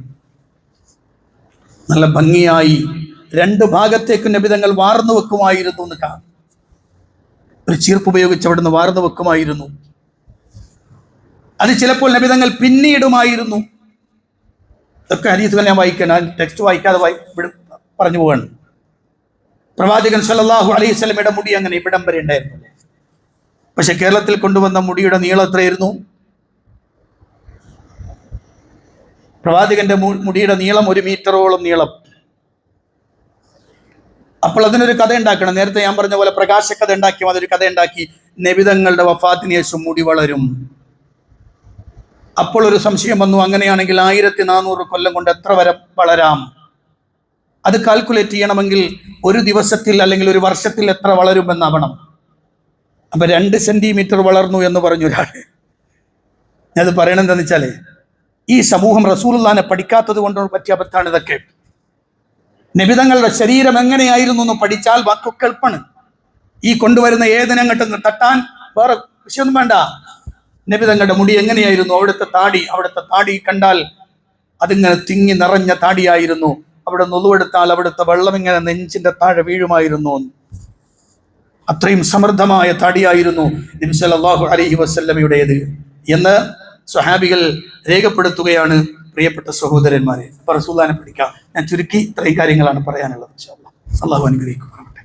നല്ല ഭംഗിയായി 2 ഭാഗത്തേക്ക് നബി തങ്ങൾ വാർന്നു വെക്കുമായിരുന്നു എന്ന് കാണാം. ഒരു ചീർപ്പ് ഉപയോഗിച്ച് അവിടുന്ന് വാർന്നു വെക്കുമായിരുന്നു. അത് ചിലപ്പോൾ നബി തങ്ങൾ പിന്നീടുമായിരുന്നു. ഇതൊക്കെ ഹദീസുകൾ ഞാൻ വായിക്കണം, ടെക്സ്റ്റ് വായിക്കാതെ പറഞ്ഞു പോവാണ്. പ്രവാചകൻ സല്ലല്ലാഹു അലൈഹി വസല്ലമയുടെ മുടി അങ്ങനെ ഇവിടം വരെ ഉണ്ടായിരുന്നു. പക്ഷെ കേരളത്തിൽ കൊണ്ടുവന്ന മുടിയുടെ നീളം എത്രയായിരുന്നു? പ്രവാചകന്റെ മുടിയുടെ നീളം 1 മീറ്ററോളം നീളം. അപ്പോൾ അതിനൊരു കഥ ഉണ്ടാക്കണം. നേരത്തെ ഞാൻ പറഞ്ഞ പോലെ പ്രകാശ കഥ ഉണ്ടാക്കി അതൊരു കഥ ഉണ്ടാക്കി. നബിതങ്ങളുടെ വഫാത്തിന് ശേഷം മുടി വളരും. അപ്പോൾ ഒരു സംശയം വന്നു, അങ്ങനെയാണെങ്കിൽ 1400 കൊല്ലം കൊണ്ട് എത്ര വരെ വളരാം? അത് കാൽക്കുലേറ്റ് ചെയ്യണമെങ്കിൽ ഒരു ദിവസത്തിൽ അല്ലെങ്കിൽ ഒരു വർഷത്തിൽ എത്ര വളരുമെന്നാവണം. അപ്പൊ 2 സെന്റിമീറ്റർ വളർന്നു എന്ന് പറഞ്ഞു ഒരാൾ. ഞാനത് പറയണെന്താന്ന് വെച്ചാല്, ഈ സമൂഹം റസൂലുള്ളാഹിനെ പഠിക്കാത്തത് കൊണ്ട് പറ്റിയ അബദ്ധാണ് ഇതൊക്കെ. നബിതങ്ങളുടെ ശരീരം എങ്ങനെയായിരുന്നു എന്ന് പഠിച്ചാൽ വാക്കൊക്കെ എളുപ്പമാണ്. ഈ കൊണ്ടുവരുന്ന ഏതിനങ്ങട്ടും തട്ടാൻ വേറെ വിഷയമൊന്നും വേണ്ട. നബിതങ്ങളുടെ മുടി എങ്ങനെയായിരുന്നു? അവിടുത്തെ താടി കണ്ടാൽ അതിങ്ങനെ തിങ്ങി നിറഞ്ഞ താടിയായിരുന്നു. അവിടെ നുളുവെടുത്താൽ അവിടുത്തെ വെള്ളം ഇങ്ങനെ നെഞ്ചിന്റെ താഴെ വീഴുമായിരുന്നു. അത്രയും സമൃദ്ധമായ താടിയായിരുന്നു നബി സല്ലല്ലാഹു അലൈഹി വസല്ലമയുടേത് എന്ന് സ്വഹാബികൾ രേഖപ്പെടുത്തുകയാണ്. പ്രിയപ്പെട്ട സഹോദരന്മാരെ, അപ്പൊ റസൂലുള്ളാഹിനെ പഠിക്കാം. ഞാൻ ചുരുക്കി ഇത്രയും കാര്യങ്ങളാണ് പറയാനുള്ളത്. ഇൻഷാ അല്ലാഹ്. അല്ലാഹു അനുഗ്രഹിക്കുമാറാകട്ടെ.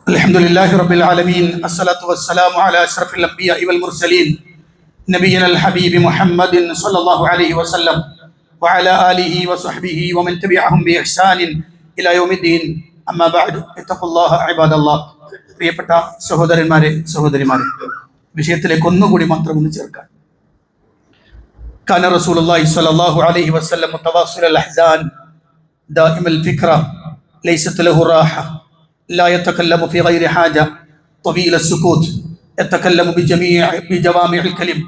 അൽഹംദുലില്ലാഹി റബ്ബിൽ ആലമീൻ, അസ്സലാത്തു വസ്സലാമു അലാ അഷ്റഫിൽ അംബിയാഇ വൽ മുർസലീൻ നബിയനൽ ഹബീബി മുഹമ്മദിൻ സ്വല്ലല്ലാഹു അലൈഹി വസല്ലം വഅലാ ആലിഹി വസഹ്ബിഹി വമൻ തബിഅഹും ബിഇഹ്സാനിൻ ഇലാ യൗമിദ്ദീൻ. അമ്മാ ബഅദ്, ഇത്തഖുല്ലാഹ ഇബാദല്ലാഹ്. പ്രിയപ്പെട്ട സഹോദരന്മാരെ, സഹോദരിമാരെ, വിഷയത്തിലേക്ക് ഒന്നുകൂടി മാത്രം ഒന്ന് ചേർക്കാൻ. കാന റസൂലുള്ളാഹി സ്വല്ലല്ലാഹു അലൈഹി വസല്ലം മുതവാസിലൽ അഹ്സാൻ ദാഇമൽ ഫിക്ര ലൈസത് ലഹു റാഹ ലാ യതകല്ലമു ഫീ ഗൈരി ഹാജ طويل السكوت يتكلم بجوامع الكلم.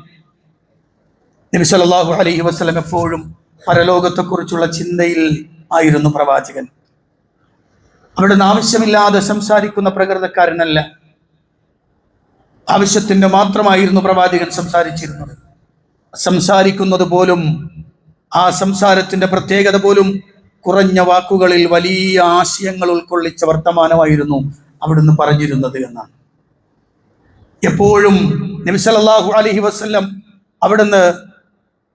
നബി സല്ലല്ലാഹു അലൈഹി വസല്ലം എപ്പോഴും പരലോകത്തെക്കുറിച്ചുള്ള ചിന്തയിൽ ആയിരുന്നു പ്രവാചകൻ. അവിടുന്ന് ആവശ്യമില്ലാതെ സംസാരിക്കുന്ന പ്രകൃതക്കാരനല്ല. ആവശ്യത്തിന്റെ മാത്രമായിരുന്നു പ്രവാചകൻ സംസാരിച്ചിരുന്നത്. സംസാരിക്കുന്നത് പോലും ആ സംസാരത്തിന്റെ പ്രത്യേകത പോലും കുറഞ്ഞ വാക്കുകളിൽ വലിയ ആശയങ്ങൾ ഉൾക്കൊള്ളിച്ച വർത്തമാനമായിരുന്നു അവിടുന്ന് പറഞ്ഞിരുന്നത് എന്നാണ്. എപ്പോഴും നബി സല്ലല്ലാഹു അലൈഹി വസല്ലം അവിടുന്ന്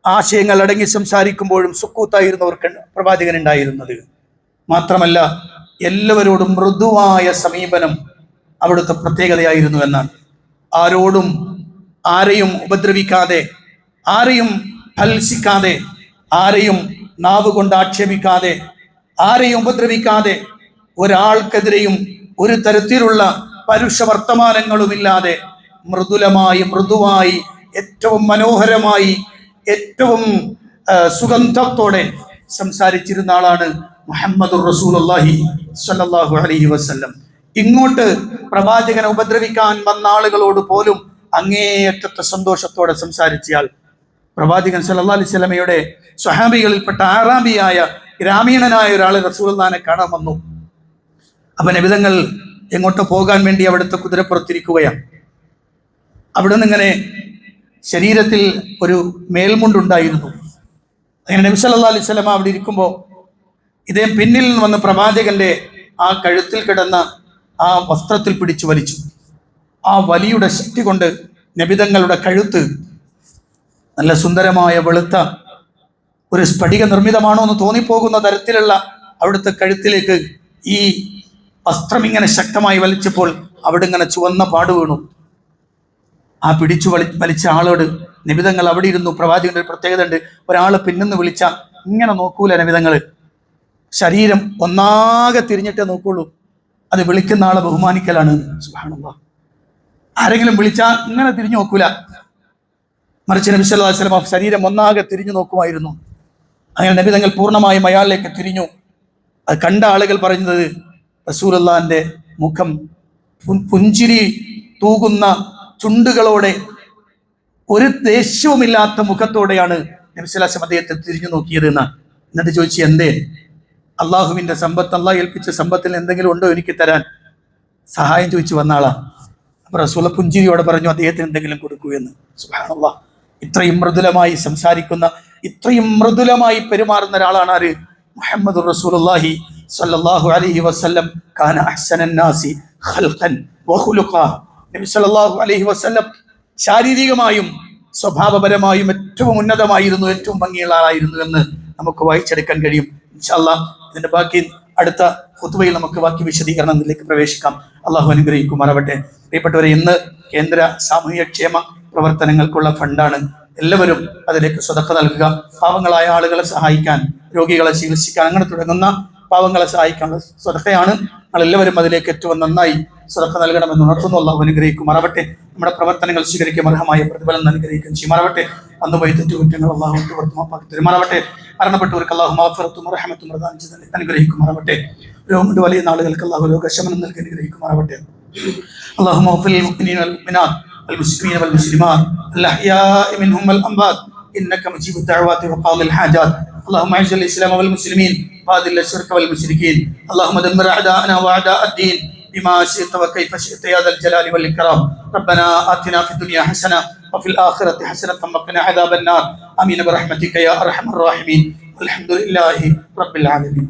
ആശയങ്ങൾ അടങ്ങി സംസാരിക്കുമ്പോഴും സുക്കൂത്തായിരുന്നു അവർക്ക് പ്രവാചകൻ ഉണ്ടായിരുന്നത്. മാത്രമല്ല എല്ലാവരോടും മൃദുവായ സമീപനം അവിടുത്തെ പ്രത്യേകതയായിരുന്നു എന്നാണ്. ആരോടും ആരെയും ഉപദ്രവിക്കാതെ, ആരെയും ഫൽസിക്കാതെ, ആരെയും നാവ് കൊണ്ട് ആക്ഷേപിക്കാതെ, ആരെയും ഉപദ്രവിക്കാതെ, ഒരാൾക്കെതിരെയും ഒരു തരത്തിലുള്ള പരുഷ വർത്തമാനങ്ങളുമില്ലാതെ മൃദുവായി ഏറ്റവും മനോഹരമായി ഏറ്റവും സുഗന്ധത്തോടെ സംസാരിച്ചിരുന്ന ആളാണ് മുഹമ്മദുർ റസൂലുള്ളാഹി സ്വല്ലല്ലാഹു അലൈഹി വസല്ലം. ഇങ്ങോട്ട് പ്രവാചകനെ ഉപദ്രവിക്കാൻ വന്ന ആളുകളോട് പോലും അങ്ങേയറ്റത്തെ സന്തോഷത്തോടെ സംസാരിച്ചയാൾ. പ്രവാചകൻ സല്ലല്ലാഹു അലൈഹി വസല്ലമയുടെ സ്വഹാബികളിൽപ്പെട്ട ആറാബിയായ ഗ്രാമീണനായ ഒരാൾ റസൂലുള്ളാഹിനെ കാണാൻ വന്നു. അപ്പൊ നബിതങ്ങൾ എങ്ങോട്ട് പോകാൻ വേണ്ടി അവിടുത്തെ കുതിരപ്പുറത്തിരിക്കുകയാണ്. അവിടെ നിന്ന് ഇങ്ങനെ ശരീരത്തിൽ ഒരു മേൽമുണ്ടുണ്ടായിരുന്നു. അങ്ങനെ നബി സല്ലല്ലാഹു അലൈഹി വസല്ലമ അവിടെ ഇരിക്കുമ്പോൾ ഇദ്ദേഹം പിന്നിൽ നിന്ന് വന്ന് പ്രവാചകന്റെ ആ കഴുത്തിൽ കിടന്ന ആ വസ്ത്രത്തിൽ പിടിച്ചു വലിച്ചു. ആ വലിയുടെ ശക്തി കൊണ്ട് നബിതങ്ങളുടെ കഴുത്ത് നല്ല സുന്ദരമായ വെളുത്ത ഒരു സ്ഫടിക നിർമ്മിതമാണോ എന്ന് തോന്നിപ്പോകുന്ന തരത്തിലുള്ള അവിടുത്തെ കഴുത്തിലേക്ക് ഈ വസ്ത്രം ഇങ്ങനെ ശക്തമായി വലിച്ചപ്പോൾ അവിടെ ഇങ്ങനെ ചുവന്ന പാട് വീണു. ആ പിടിച്ചു വലിച്ച ആളോട് നബിതങ്ങൾ അവിടെ ഇരുന്നു. പ്രവാചകന്റെ ഒരു പ്രത്യേകത ഉണ്ട്, ഒരാള് പിന്നെന്ന് വിളിച്ച ഇങ്ങനെ നോക്കൂല നബിതങ്ങള്, ശരീരം ഒന്നാകെ തിരിഞ്ഞിട്ടേ നോക്കുള്ളൂ. അത് വിളിക്കുന്ന ആളെ ബഹുമാനിക്കലാണ്. സുബ്ഹാനല്ലാഹ്. ആരെങ്കിലും വിളിച്ചാൽ ഇങ്ങനെ തിരിഞ്ഞു നോക്കൂല, മറിച്ച് നബി സല്ലല്ലാഹു അലൈഹി വസല്ലം ശരീരം ഒന്നാകെ തിരിഞ്ഞു നോക്കുമായിരുന്നു. അങ്ങനെ നബിതങ്ങൾ പൂർണ്ണമായും അയാളിലേക്ക് തിരിഞ്ഞു. അത് കണ്ട ആളുകൾ പറയുന്നത് റസൂലുള്ളാഹിന്റെ മുഖം പുഞ്ചിരി തൂകുന്ന ചുണ്ടുകളോടെ, ഒരു ദേഷ്യവുമില്ലാത്ത മുഖത്തോടെയാണ് നബി സല്ലല്ലാഹു അലൈഹി വസല്ലം അദ്ദേഹത്തെ തിരിഞ്ഞു നോക്കിയത് എന്നാണ്. എന്നിട്ട് ചോദിച്ചു, എന്തേ? അള്ളാഹുവിന്റെ സമ്പത്ത്, അള്ളാഹു ഏൽപ്പിച്ച സമ്പത്തിൽ എന്തെങ്കിലും ഉണ്ടോ എനിക്ക് തരാൻ? സഹായം ചോദിച്ചു വന്ന ആളാ. അപ്പൊ റസൂൽ പുഞ്ചിരിയോടെ പറഞ്ഞു, അദ്ദേഹത്തിന് എന്തെങ്കിലും കൊടുക്കൂ എന്ന്. സുബ്ഹാനല്ലാഹ്. ഇത്രയും മൃദുലമായി സംസാരിക്കുന്ന, ഇത്രയും മൃദുലമായി പെരുമാറുന്ന ഒരാളാണ് ആര്? മുഹമ്മദുർ റസൂലുള്ളാഹി സ്വല്ലല്ലാഹു അലൈഹി വസല്ലം. കാന അഹ്സനൻ നാസി ഖൽഖൻ വഖുലുഖാ. നബി സല്ലല്ലാഹു അലൈഹി വസല്ലം ശാരീരികമായും സ്വഭാവപരമായും ഏറ്റവും ഉന്നതമായിരുന്നു, ഏറ്റവും ഭംഗിയുള്ള ആളായിരുന്നു എന്ന് നമുക്ക് വായിച്ചെടുക്കാൻ കഴിയും. ഇൻഷാ അല്ലാഹ് ഇതിന്റെ ബാക്കി അടുത്ത ഖുതുബയിൽ നമുക്ക് ബാക്കി വിശദീകരണത്തിലേക്ക് പ്രവേശിക്കാം. അള്ളാഹു അനുഗ്രഹിക്കുമാറാവട്ടെ. പ്രിയപ്പെട്ടവരെ, ഇന്ന് കേന്ദ്ര സാമൂഹ്യക്ഷേമ പ്രവർത്തനങ്ങൾക്കുള്ള ഫണ്ടാണ്. എല്ലാവരും അതിലേക്ക് സ്വതക്ക നൽകുക. പാവങ്ങളായ ആളുകളെ സഹായിക്കാൻ, രോഗികളെ ചികിത്സിക്കാൻ, അങ്ങനെ തുടങ്ങുന്ന പാവങ്ങളെ സഹായിക്കാനുള്ള സ്വതക്കയാണ്. നമ്മളെല്ലാവരും അതിലേക്ക് ഏറ്റവും നന്നായി സ്വതക്ക നൽകണമെന്ന് ഉണർത്തുന്നു. അള്ളാഹു അനുഗ്രഹിക്കുമാറാവട്ടെ. നമ്മുടെ പ്രവർത്തനങ്ങൾ സ്വീകരിക്കും അർഹമായ പ്രതിഫലം അനുഗ്രഹിക്കും ചെയ്യുമാറാവട്ടെ. അന്നുപോയി തെറ്റുകുറ്റങ്ങൾ അള്ളാഹു വർത്തമാക്കി തരുമാറാവട്ടെ. മരണപ്പെട്ടവർക്ക് അള്ളാഹു മഗ്ഫിറത്തും റഹ്മത്തും പ്രദാനം ചെയ്ത് അനുഗ്രഹിക്കുമാറാവട്ടെ. രോഗം വലിയ നാളുകൾക്ക് അള്ളാഹു രോഗശമനം നൽകി അനുഗ്രഹിക്കുമാറാവട്ടെ. اللهم اغفر للمؤمنين والمؤمنات والمسلمين والمسلمات الأحياء منهم والأموات إنك مجيب الدعوات وقاضي الحاجات. اللهم أعز الإسلام والمسلمين وأذل الشرك والمشركين. اللهم دمر أعداءنا وأعداء الدين بما شئت وكيف شئت يا ذا الجلال والإكرام. ربنا آتنا في الدنيا حسنة وفي الآخرة حسنة وقنا عذاب النار. آمين برحمتك يا أرحم الراحمين. والحمد لله رب العالمين.